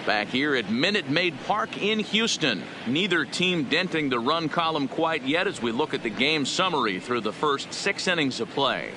Back here at Minute Maid Park in Houston. Neither team denting the run column quite yet as we look at the game summary through the first 6 innings of play.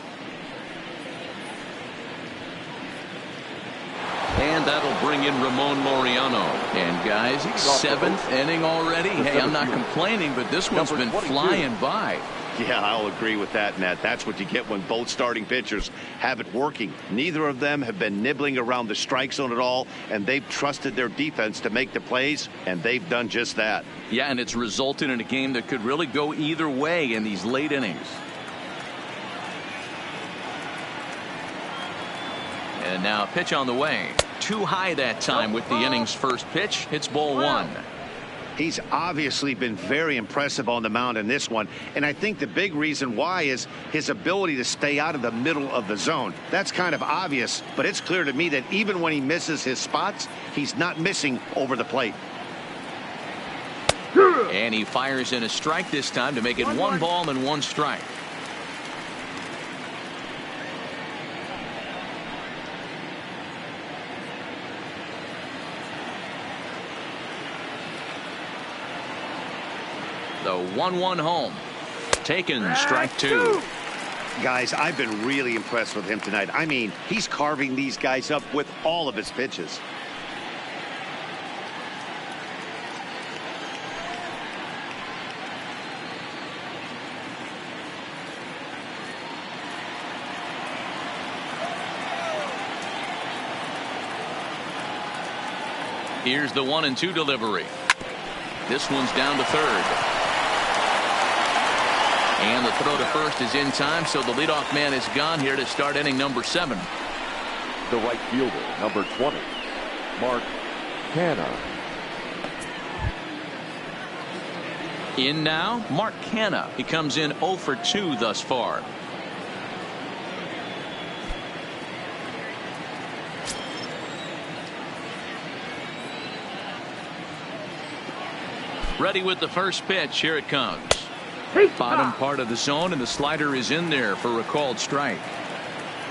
And that'll bring in Ramon Laureano. And guys, 7th inning already. Hey, I'm not complaining, but this one's been flying by. Yeah, I'll agree with that, Nat. That's what you get when both starting pitchers have it working. Neither of them have been nibbling around the strike zone at all, and they've trusted their defense to make the plays, and they've done just that. Yeah, and it's resulted in a game that could really go either way in these late innings. And now a pitch on the way. Too high that time with the inning's first pitch. It's ball 1. He's obviously been very impressive on the mound in this one, and I think the big reason why is his ability to stay out of the middle of the zone. That's kind of obvious, but it's clear to me that even when he misses his spots, he's not missing over the plate. And he fires in a strike this time to make it 1 ball and 1 strike. The 1-1 home. Taken, strike 2. Guys, I've been really impressed with him tonight. I mean, he's carving these guys up with all of his pitches. Here's the 1-2 delivery. This one's down to third. And the throw to first is in time, so the leadoff man is gone here to start inning number 7. The right fielder, number 20, Mark Canha. In now, Mark Canha. He comes in 0 for 2 thus far. Ready with the first pitch. Here it comes. Bottom part of the zone, and the slider is in there for a called strike.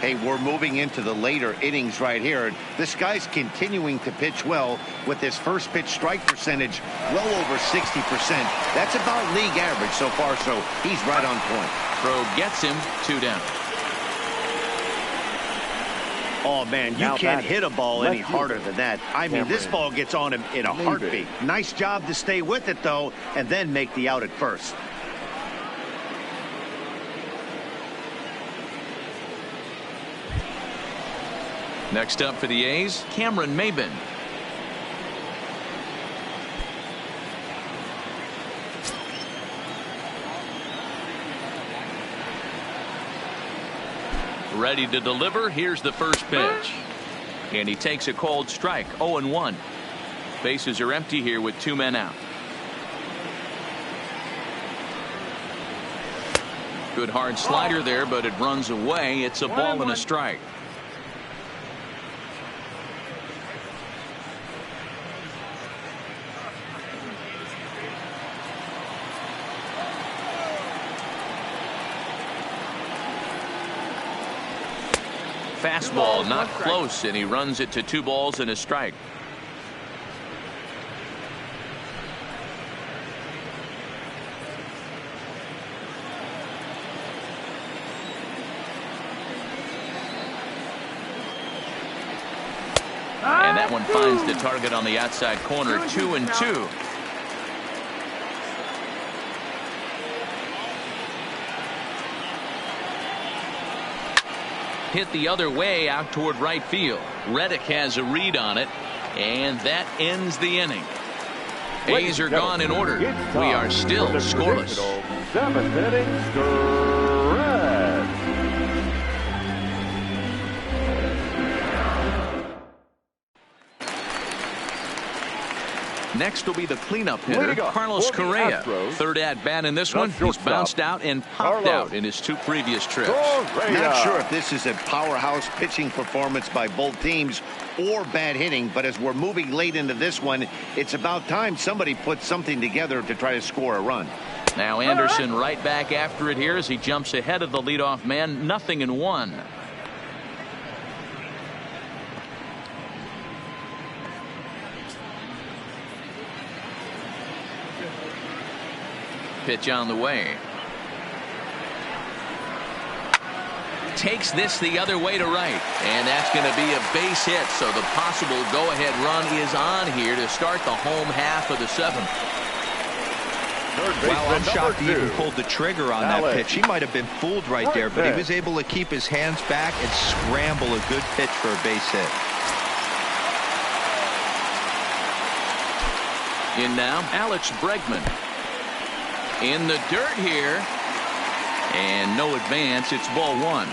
Hey, we're moving into the later innings right here. This guy's continuing to pitch well with his first pitch strike percentage well over 60%. That's about league average so far, so he's right on point. Throw gets him 2 down. Oh, man, you can't hit a ball any harder than that. I mean, this ball gets on him in a heartbeat. Nice job to stay with it, though, and then make the out at first. Next up for the A's, Cameron Maben. Ready to deliver. Here's the first pitch. And he takes a cold strike. 0-1. Bases are empty here with 2 men out. Good hard slider there, but it runs away. It's a ball and a strike. Fastball not close, and he runs it to 2 balls and a strike. And that one finds the target on the outside corner. 2-2. Hit the other way out toward right field. Reddick has a read on it, and that ends the inning. A's are gone in order. We are still scoreless. 7th inning stretch. Next will be the cleanup hitter, Carlos Correa. Third at bat in this one. He's bounced out and popped out in his 2 previous trips. Not sure if this is a powerhouse pitching performance by both teams or bad hitting, but as we're moving late into this one, it's about time somebody puts something together to try to score a run. Now Anderson right back after it here as he jumps ahead of the leadoff man. 0-1. Pitch on the way. Takes this the other way to right, and that's going to be a base hit, so the possible go-ahead run is on here to start the home half of the 7th. Well, I'm shocked he even pulled the trigger on that pitch. He might have been fooled right there, but he was able to keep his hands back and scramble a good pitch for a base hit. In now, Alex Bregman. In the dirt here, and no advance. It's ball 1.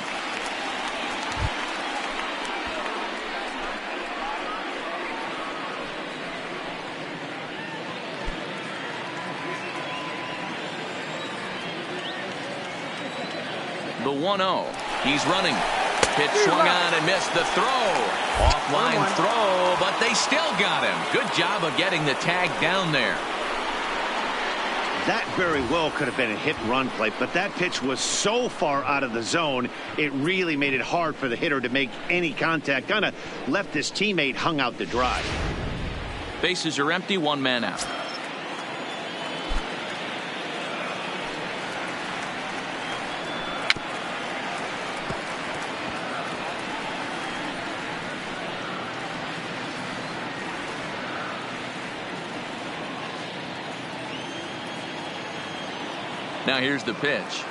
The 1-0. He's running. Pitch swung on and missed the throw. Offline throw, but they still got him. Good job of getting the tag down there. That very well could have been a hit-run play, but that pitch was so far out of the zone, it really made it hard for the hitter to make any contact. Kind of left his teammate hung out to dry. Bases are empty, 1 man out. Now here's the pitch.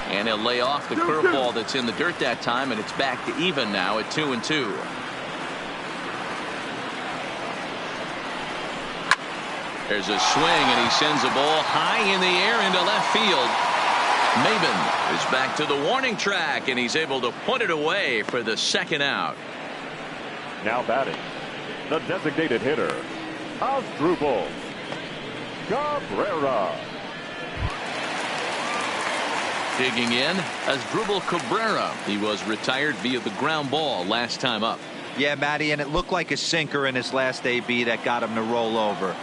And he'll lay off the curveball that's in the dirt that time, and it's back to even now at 2-2. There's a swing, and he sends a ball high in the air into left field. Maben is back to the warning track, and he's able to put it away for the 2nd out. Now batting, the designated hitter, Asdrubal Cabrera. Digging in, Asdrubal Cabrera. He was retired via the ground ball last time up. Yeah, Matty, and it looked like a sinker in his last AB that got him to roll over.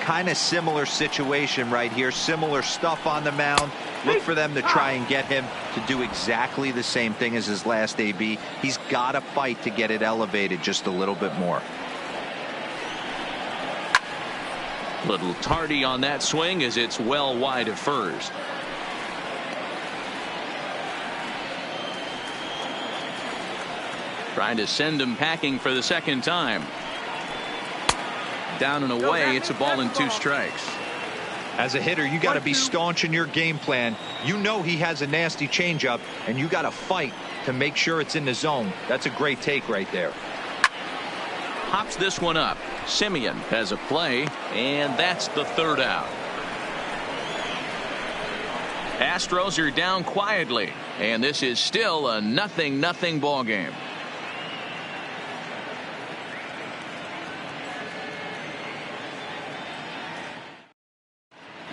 Kind of similar situation right here. Similar stuff on the mound. Look for them to try and get him to do exactly the same thing as his last AB. He's got to fight to get it elevated just a little bit more. Little tardy on that swing as it's well wide of first. Trying to send him packing for the second time. Down and away. It's a ball and 2 strikes. As a hitter, you got to be staunch in your game plan. You know he has a nasty changeup, and you got to fight to make sure it's in the zone. That's a great take right there. Hops this one up. Semien has a play, and that's the 3rd out. Astros are down quietly, and this is still a 0-0 ball game.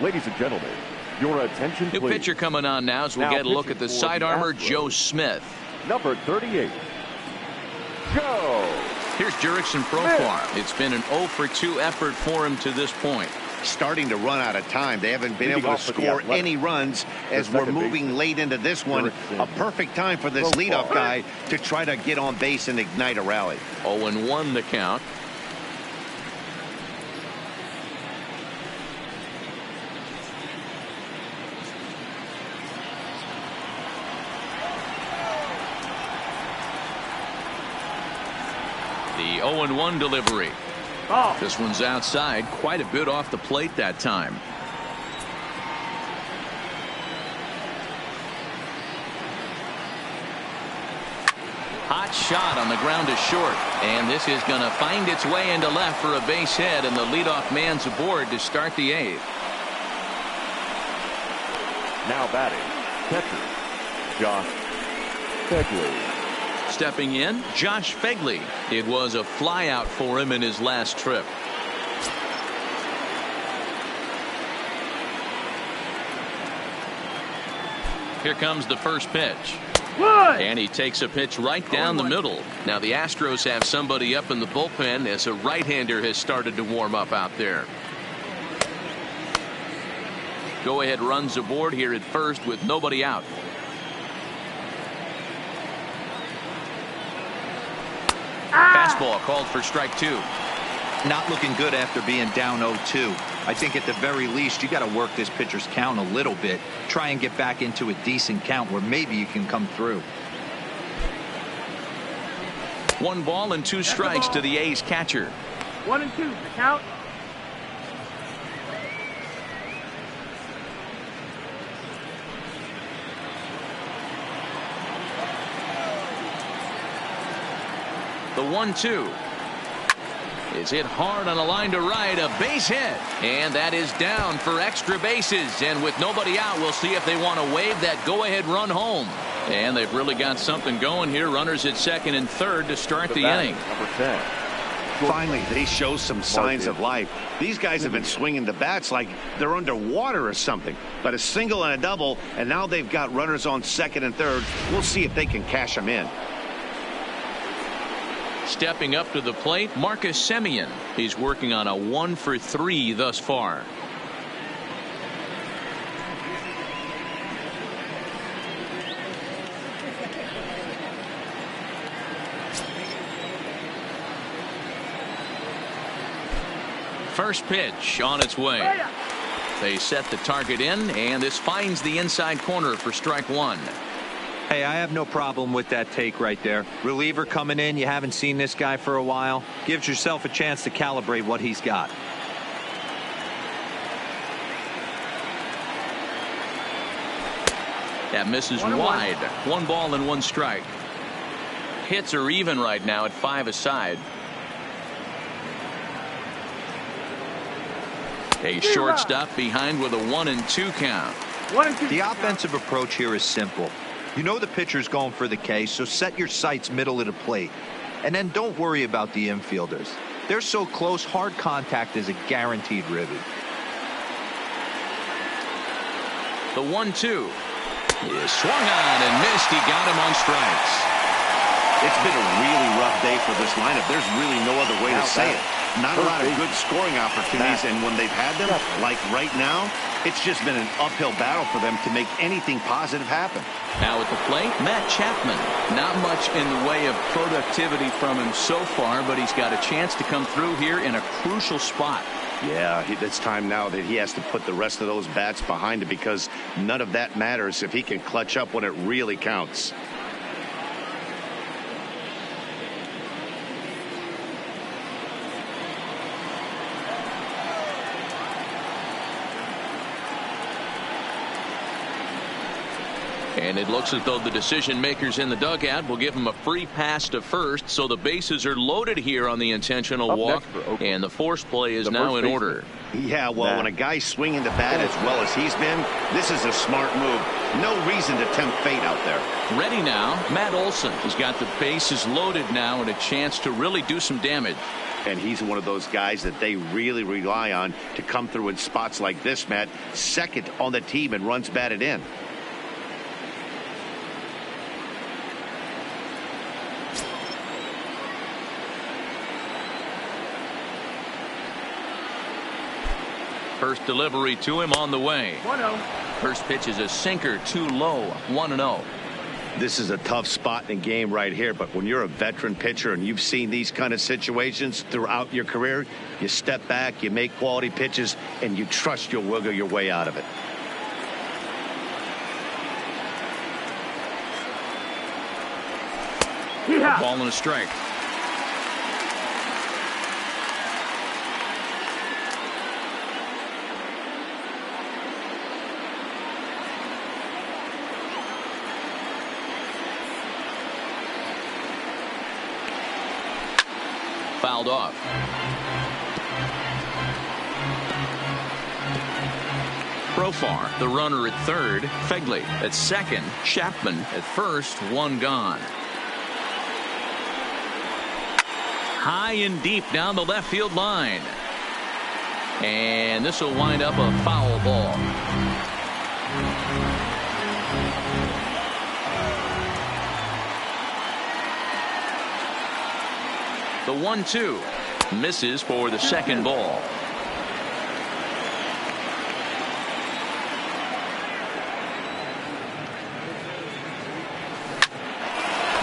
Ladies and gentlemen, your attention, New please. pitcher coming on now as we'll Now get a look pitching at the for side the armor, Astros, Joe Smith. Number 38, Joe. Here's Jurickson Profar. It's been an 0-for-2 effort for him to this point. Starting to run out of time. They haven't been Leading able to off for the score Athletics. any runs as The we're second moving baseman, late into this one. Jurickson A perfect time for this Profar. leadoff guy to try to get on base and ignite a rally. 0-1 the count. The 0-1 delivery. Ball. This one's outside, quite a bit off the plate that time. Hot shot on the ground to short, and this is going to find its way into left for a base hit, and the leadoff man's aboard to start the 8th. Now batting, catcher, Josh Begley. Stepping in, Josh Fegley. It was a flyout for him in his last trip. Here comes the first pitch. And he takes a pitch right down the middle. Now the Astros have somebody up in the bullpen as a right-hander has started to warm up out there. Go ahead runs aboard here at first with nobody out. Fastball called for strike 2. Not looking good after being down 0-2. I think at the very least you got to work this pitcher's count a little bit. Try and get back into a decent count where maybe you can come through. 1 ball and 2 strikes to the A's catcher. 1-2 the count. The 1-2 is hit hard on a line to right, a base hit, and that is down for extra bases. And with nobody out, we'll see if they want to wave that go-ahead run home. And they've really got something going here. Runners at second and third to start the inning. Number 10. Finally, they show some signs of life. These guys have been swinging the bats like they're underwater or something. But a single and a double, and now they've got runners on second and third. We'll see if they can cash them in. Stepping up to the plate, Marcus Semien. He's working on a 1-for-3 thus far. First pitch on its way. They set the target in, and this finds the inside corner for strike 1. Hey, I have no problem with that take right there. Reliever coming in. You haven't seen this guy for a while. Gives yourself a chance to calibrate what he's got. That misses wide. 1 ball and 1 strike. Hits are even right now at 5 aside. A shortstop behind with a 1-2 count. 1-2. The offensive approach here is simple. You know the pitcher's going for the K, so set your sights middle of the plate. And then don't worry about the infielders. They're so close, hard contact is a guaranteed ribby. The 1-2 is swung on and missed. He got him on strikes. It's been a really rough day for this lineup. There's really no other way to say it. Not a lot of good scoring opportunities, and when they've had them, like right now, it's just been an uphill battle for them to make anything positive happen. Now at the plate, Matt Chapman. Not much in the way of productivity from him so far, but he's got a chance to come through here in a crucial spot. Yeah, it's time now that he has to put the rest of those bats behind him, because none of that matters if he can clutch up when it really counts. And it looks as though the decision makers in the dugout will give him a free pass to first, so the bases are loaded here on the intentional walk, and the force play is now in order. Yeah, well, when a guy's swinging the bat as well as he's been, this is a smart move. No reason to tempt fate out there. Ready now, Matt Olson has got the bases loaded now and a chance to really do some damage. And he's one of those guys that they really rely on to come through in spots like this, Matt. Second on the team and runs batted in. First delivery to him on the way. 1-0. First pitch is a sinker, too low. 1-0. This is a tough spot in the game right here, but when you're a veteran pitcher and you've seen these kind of situations throughout your career, you step back, you make quality pitches, and you trust you'll wiggle your way out of it. Yeah. A ball and a strike. Fouled off. Profar, the runner at third. Fegley at second. Chapman at first. One gone. High and deep down the left field line. And this will wind up a foul ball. The 1-2 misses for the second ball.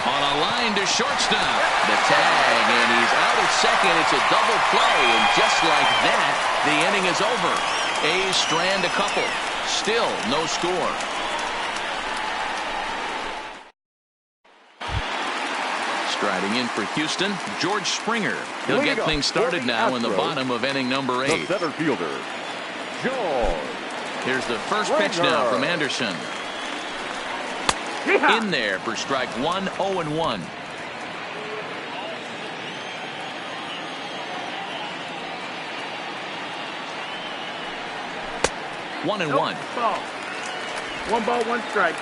On a line to shortstop. The tag, and he's out at second. It's a double play, and just like that, the inning is over. A's strand a couple. Still no score. Striding in for Houston, George Springer. He'll get things started now in the bottom of inning number 8. The center fielder, George. Here's the first pitch now from Anderson. In there for strike 1, 0-1. One and one. Ball. 1 ball, 1 strike.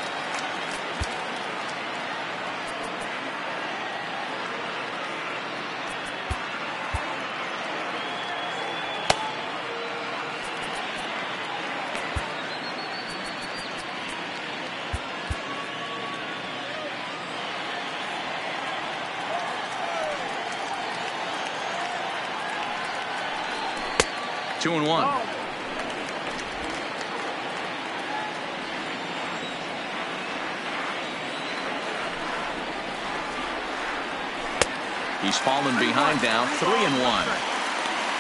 Two and one. Oh. He's fallen behind now, 3-1.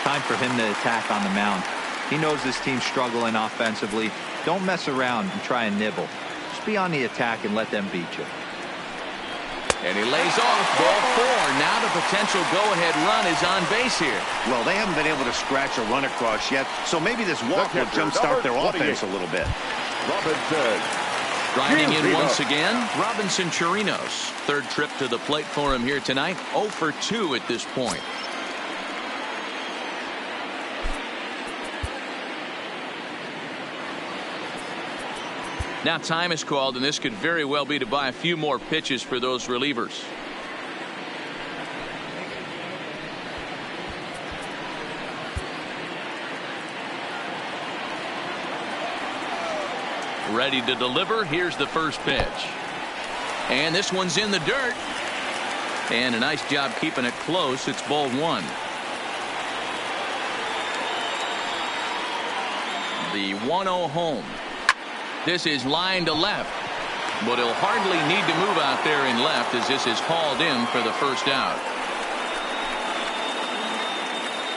Time for him to attack on the mound. He knows this team's struggling offensively. Don't mess around and try and nibble. Just be on the attack and let them beat you. And he lays off ball 4. Now the potential go-ahead run is on base here. Well, they haven't been able to scratch a run across yet, so maybe this walk will jumpstart their offense a little bit. Robinson. Driving in once again, Robinson Chirinos. Third trip to the plate for him here tonight. 0 for 2 at this point. Now time is called, and this could very well be to buy a few more pitches for those relievers. Ready to deliver. Here's the first pitch. And this one's in the dirt. And a nice job keeping it close. It's ball 1. The 1-0 home. This is line to left, but he'll hardly need to move out there in left as this is hauled in for the first out.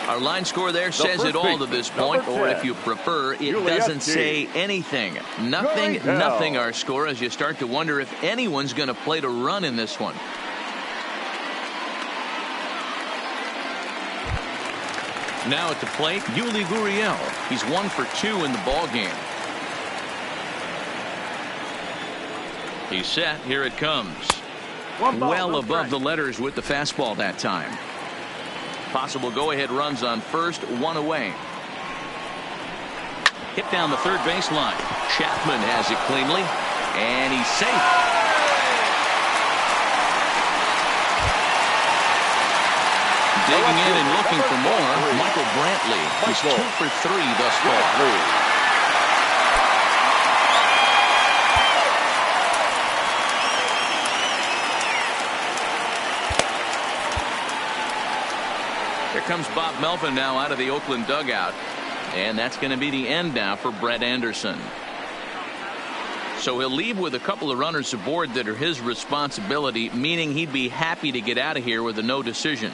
Our line score there says it all to this point, or if you prefer, it doesn't say anything. Nothing our score, as you start to wonder if anyone's going to play to run in this one. Now at the plate, Yuli Gurriel. He's 1 for 2 in the ball game. He's set. Here it comes. Well above the letters with the fastball that time. Possible go-ahead runs on first, 1 away. Hit down the third baseline. Chapman has it cleanly, and he's safe. Digging in and looking for more, Michael Brantley. He's 2 for 3 thus far. Here comes Bob Melvin now out of the Oakland dugout. And that's going to be the end now for Brett Anderson. So he'll leave with a couple of runners aboard that are his responsibility, meaning he'd be happy to get out of here with a no decision.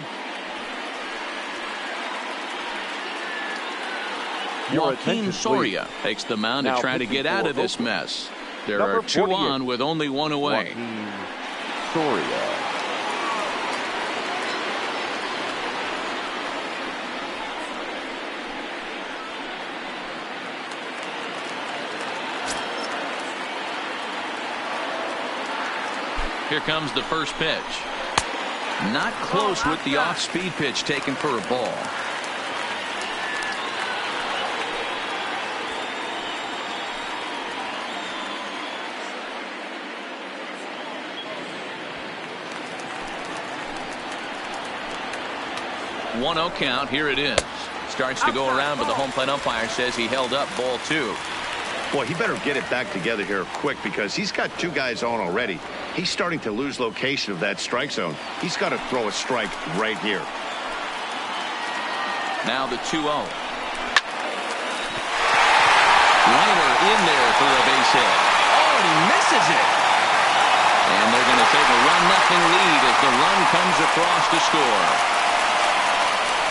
Joaquin Soria takes the mound to try to get out of this mess. There are 2 on with only 1 away. Soria. Here comes the first pitch. Not close with the off-speed pitch taken for a ball. One 1-0 count. Here it is. Starts to go around, but the home plate umpire says he held up ball 2. Boy, he better get it back together here quick because he's got 2 guys on already. He's starting to lose location of that strike zone. He's got to throw a strike right here. Now the 2-0. Liner in there for a base hit. Oh, and he misses it. And they're going to take a 1-0 lead as the run comes across to score.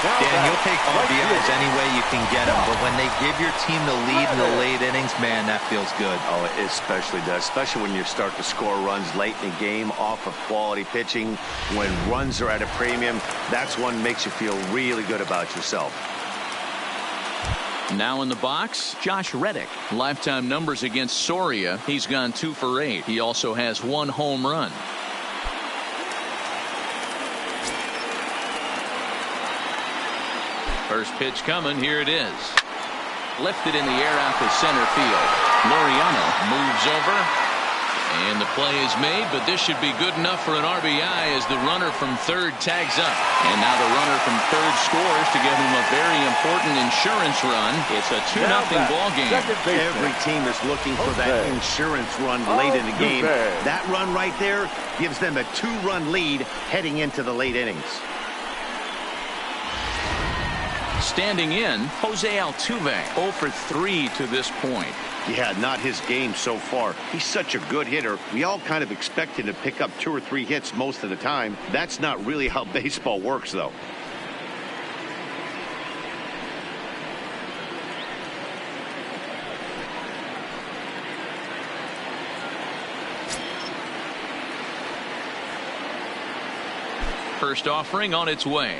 Dan, you'll take RBIs any way you can get them, but when they give your team the lead in the late innings, man, that feels good. Oh, it especially does, especially when you start to score runs late in the game off of quality pitching. When runs are at a premium, that's one makes you feel really good about yourself. Now in the box, Josh Reddick. Lifetime numbers against Soria. He's gone 2 for 8. He also has 1 home run. First pitch coming. Here it is. Lifted in the air out to center field. Laureano moves over. And the play is made, but this should be good enough for an RBI as the runner from third tags up. And now the runner from third scores to give him a very important insurance run. It's a 2-0 ball game. Every team is looking for that insurance run late in the game. That run right there gives them a 2-run lead heading into the late innings. Standing in, Jose Altuve, 0 for 3 to this point. Yeah, not his game so far. He's such a good hitter. We all kind of expect him to pick up 2 or 3 hits most of the time. That's not really how baseball works, though. First offering on its way.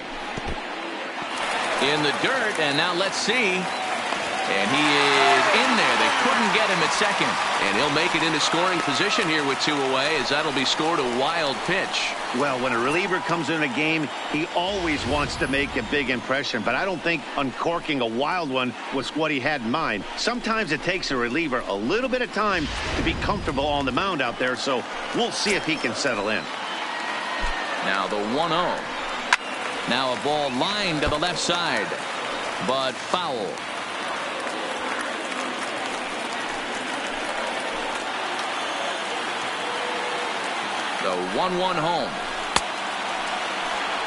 In the dirt, and now let's see. And he is in there. They couldn't get him at second. And he'll make it into scoring position here with 2 away, as that'll be scored a wild pitch. Well, when a reliever comes in a game, he always wants to make a big impression, but I don't think uncorking a wild one was what he had in mind. Sometimes it takes a reliever a little bit of time to be comfortable on the mound out there, so we'll see if he can settle in. Now the 1-0. Now a ball lined to the left side, but foul. The 1-1 home.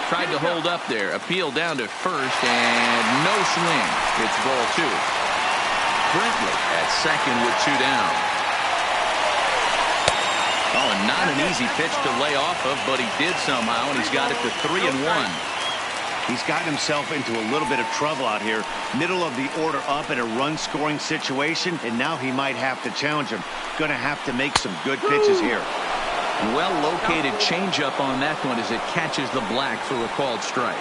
Tried to hold up there. Appeal down to first, and no swing. It's ball 2. Brinkley at second with 2 down. Oh, and not an easy pitch to lay off of, but he did somehow, and he's got it to 3-1. He's gotten himself into a little bit of trouble out here. Middle of the order up in a run-scoring situation, and now he might have to challenge him. Going to have to make some good pitches here. Well-located changeup on that one as it catches the black for a called strike.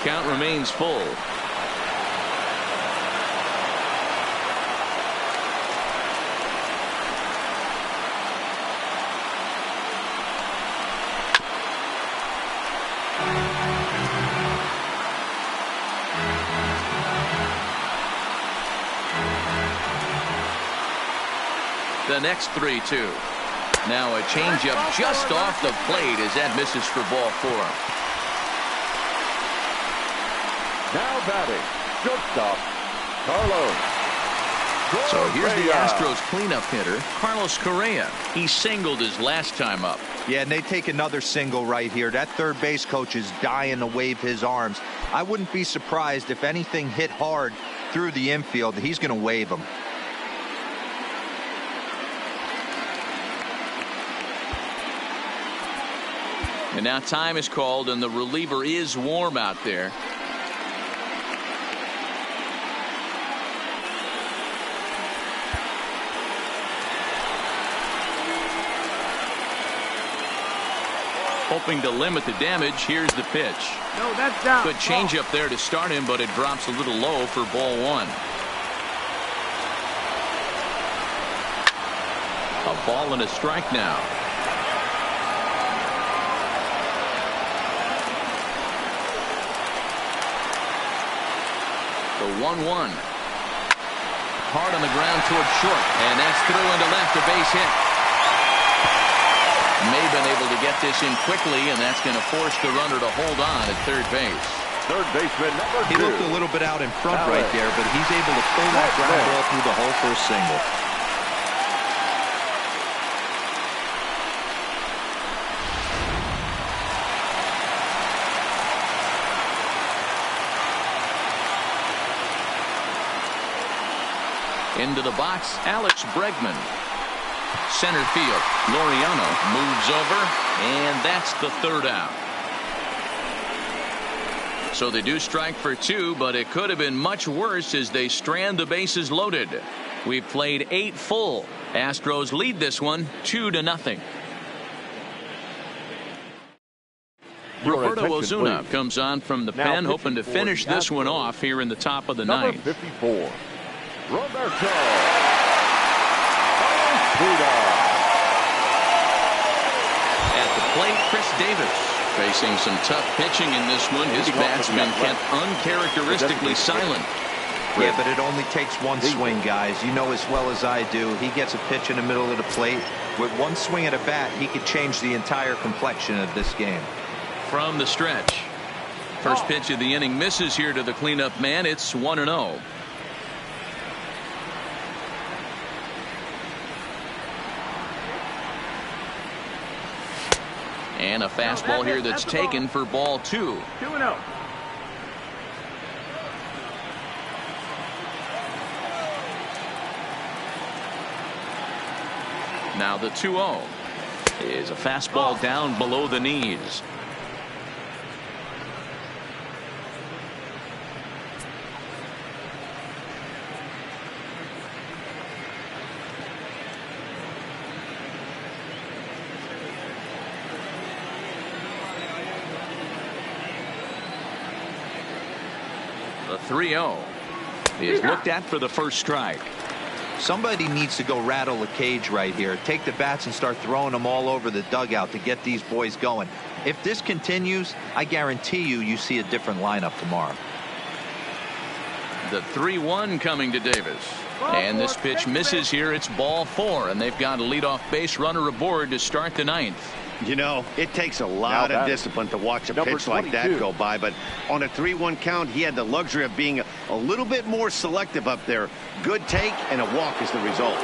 Count remains full. The next 3-2. Now a changeup just off the plate as that misses for ball 4. Now batting, shortstop, Carlos. So here's the Astros cleanup hitter, Carlos Correa. He singled his last time up. Yeah, and they take another single right here. That third base coach is dying to wave his arms. I wouldn't be surprised if anything hit hard through the infield. He's going to wave them. And now time is called, and the reliever is warm out there. Hoping to limit the damage. Here's the pitch. No, that's down. Good change up there to start him, but it drops a little low for ball 1. A ball and a strike now. The 1-1. Hard on the ground towards short, and that's through into left, a base hit. May have been able to get this in quickly, and that's going to force the runner to hold on at third base. Third baseman number 2. He looked a little bit out in front right there, but he's able to pull that ground ball through the hole for a single. Into the box, Alex Bregman. Center field, Laureano moves over, and that's the third out. So they do strike for 2, but it could have been much worse as they strand the bases loaded. We've played 8 full. Astros lead this one 2-0. Roberto Osuna comes on from the pen, hoping to finish this one off here in the top of the ninth. 54. Roberto Osuna. At the plate, Chris Davis facing some tough pitching in this one. His bat's been kept uncharacteristically silent. Yeah, but it only takes one swing, guys. You know as well as I do, he gets a pitch in the middle of the plate. With one swing at a bat, he could change the entire complexion of this game. From the stretch. First pitch of the inning misses here to the cleanup man. It's 1-0. And a fastball here that's taken for ball 2. 2-0. Now the 2-0 is a fastball down below the knees. The 3-0 is looked at for the first strike. Somebody needs to go rattle a cage right here. Take the bats and start throwing them all over the dugout to get these boys going. If this continues, I guarantee you see a different lineup tomorrow. The 3-1 coming to Davis. And this pitch misses here. It's ball 4, and they've got a leadoff base runner aboard to start the ninth. You know, it takes a lot of discipline to watch a pitch like that go by, but on a 3-1 count, he had the luxury of being a little bit more selective up there. Good take, and a walk is the result.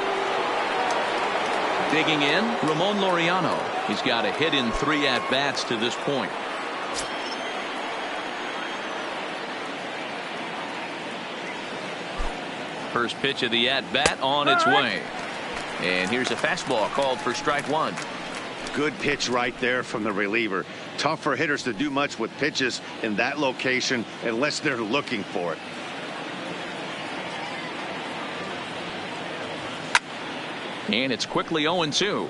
Digging in, Ramon Laureano. He's got a hit in 3 at-bats to this point. First pitch of the at-bat on its way. And here's a fastball called for strike one. Good pitch right there from the reliever. Tough for hitters to do much with pitches in that location unless they're looking for it. And it's quickly 0-2.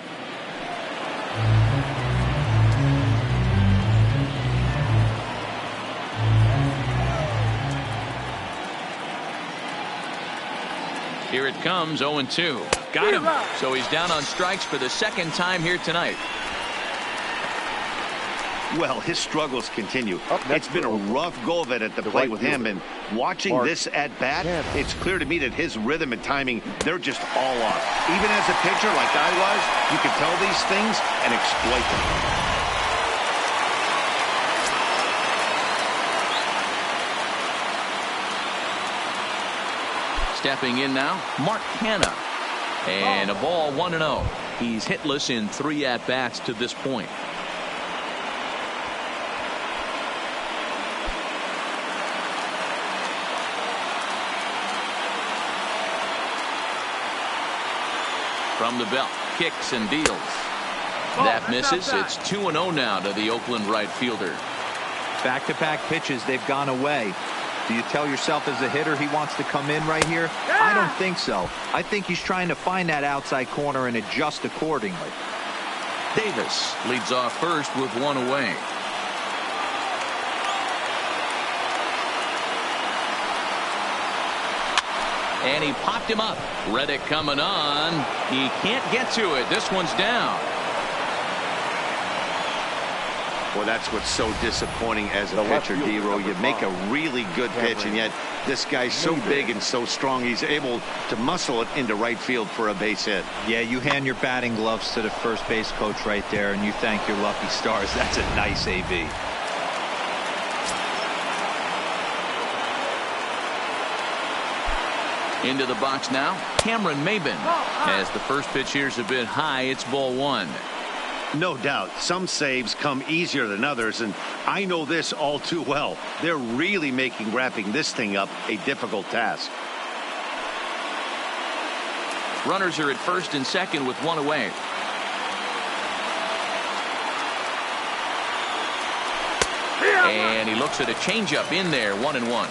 Here it comes, 0-2. Got him. So he's down on strikes for the second time here tonight. Well, his struggles continue. It's been a rough go of it at the plate with him, and watching this at bat, it's clear to me that his rhythm and timing, they're just all off. Even as a pitcher like I was, you can tell these things and exploit them. Stepping in now, Mark Hanna. And a ball 1-0. He's hitless in 3 at-bats to this point. From the belt, kicks and deals. That misses. It's 2-0 now to the Oakland right fielder. Back-to-back pitches, they've gone away. Do you tell yourself as a hitter he wants to come in right here? I don't think so. I think he's trying to find that outside corner and adjust accordingly. Davis leads off first with 1 away. And he popped him up. Reddick coming on. He can't get to it. This one's down. Well, that's what's so disappointing as a pitcher, D-Row. You make a really good pitch, and yet this guy's so big and so strong, he's able to muscle it into right field for a base hit. Yeah, you hand your batting gloves to the first base coach right there, and you thank your lucky stars. That's a nice AB. Into the box now, Cameron Maben. As the first pitch here's a bit high, it's ball 1. No doubt, some saves come easier than others, and I know this all too well. They're really making wrapping this thing up a difficult task. Runners are at first and second with 1 away. And he looks at a changeup in there, 1-1.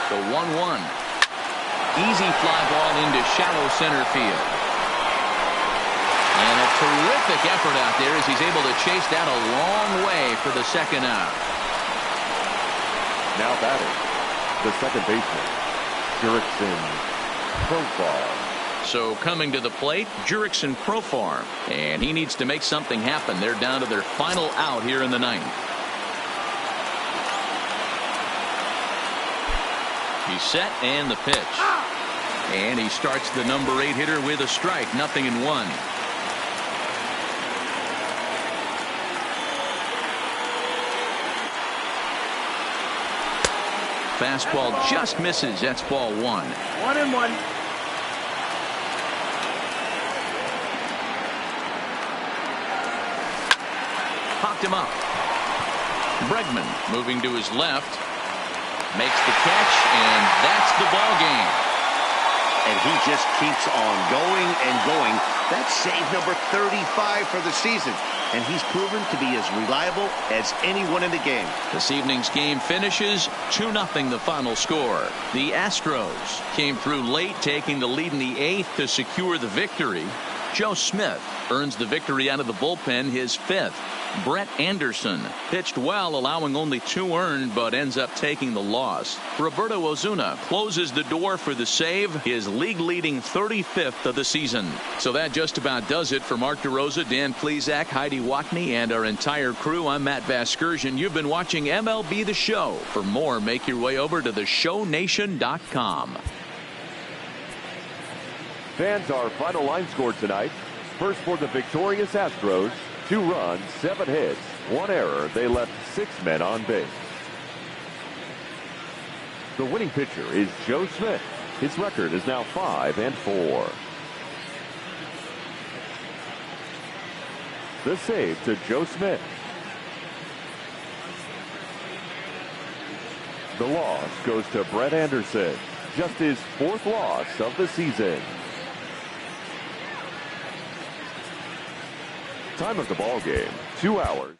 The 1-1. Easy fly ball into shallow center field. And a terrific effort out there as he's able to chase that a long way for the second out. Now batting, the second baseman, Jurickson Profar. So coming to the plate, Jurickson Profar. And he needs to make something happen. They're down to their final out here in the 9th. He's set and the pitch. And he starts the number 8 hitter with a strike. 0-1. Fastball just misses. That's ball 1. 1-1. Popped him up. Bregman moving to his left. Makes the catch, and that's the ball game. And he just keeps on going and going. That's save number 35 for the season. And he's proven to be as reliable as anyone in the game. This evening's game finishes 2-0 the final score. The Astros came through late, taking the lead in the 8th to secure the victory. Joe Smith earns the victory out of the bullpen, his 5th. Brett Anderson pitched well, allowing only 2 earned, but ends up taking the loss. Roberto Ozuna closes the door for the save, his league-leading 35th of the season. So that just about does it for Mark DeRosa, Dan Plesac, Heidi Watney, and our entire crew. I'm Matt Vasgersian. You've been watching MLB The Show. For more, make your way over to theshownation.com. Fans, our final line score tonight. First for the victorious Astros. 2 runs, 7 hits, 1 error. They left 6 men on base. The winning pitcher is Joe Smith. His record is now 5-4. The save to Joe Smith. The loss goes to Brett Anderson. Just his 4th loss of the season. Time of the ball game, 2 hours.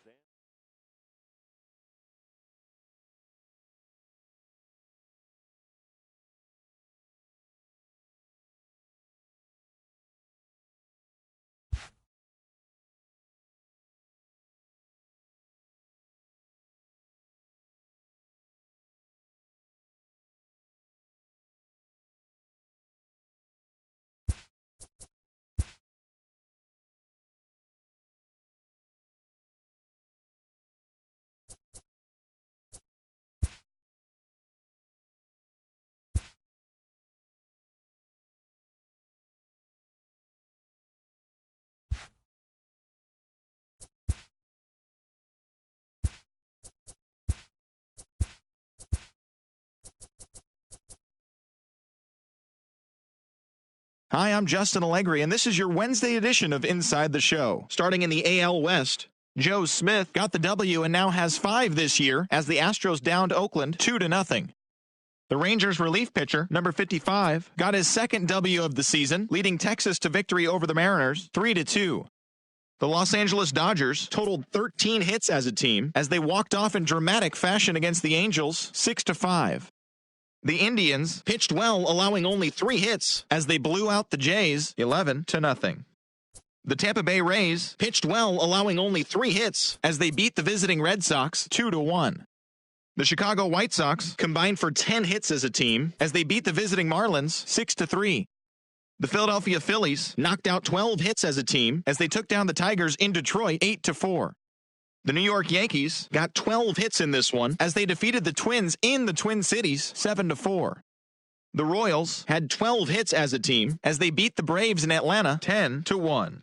Hi, I'm Justin Allegri, and this is your Wednesday edition of Inside the Show. Starting in the AL West, Joe Smith got the W and now has 5 this year as the Astros downed Oakland 2-0. The Rangers relief pitcher, number 55, got his 2nd W of the season, leading Texas to victory over the Mariners 3-2. The Los Angeles Dodgers totaled 13 hits as a team as they walked off in dramatic fashion against the Angels 6-5. The Indians pitched well, allowing only 3 hits as they blew out the Jays 11-0. The Tampa Bay Rays pitched well, allowing only 3 hits as they beat the visiting Red Sox 2-1. The Chicago White Sox combined for 10 hits as a team as they beat the visiting Marlins 6-3. The Philadelphia Phillies knocked out 12 hits as a team as they took down the Tigers in Detroit 8-4. The New York Yankees got 12 hits in this one as they defeated the Twins in the Twin Cities 7-4. The Royals had 12 hits as a team as they beat the Braves in Atlanta 10-1.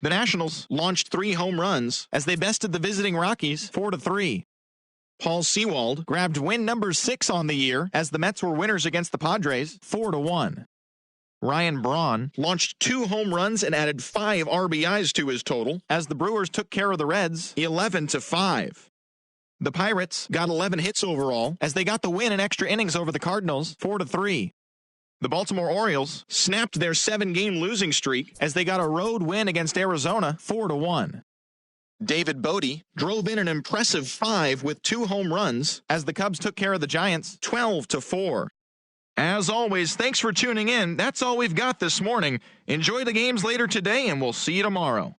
The Nationals launched 3 home runs as they bested the visiting Rockies 4-3. Paul Sewald grabbed win number 6 on the year as the Mets were winners against the Padres 4-1. Ryan Braun launched 2 home runs and added 5 RBIs to his total as the Brewers took care of the Reds 11-5. The Pirates got 11 hits overall as they got the win in extra innings over the Cardinals 4-3. The Baltimore Orioles snapped their 7-game losing streak as they got a road win against Arizona 4-1. David Bodie drove in an impressive 5 with 2 home runs as the Cubs took care of the Giants 12-4. As always, thanks for tuning in. That's all we've got this morning. Enjoy the games later today, and we'll see you tomorrow.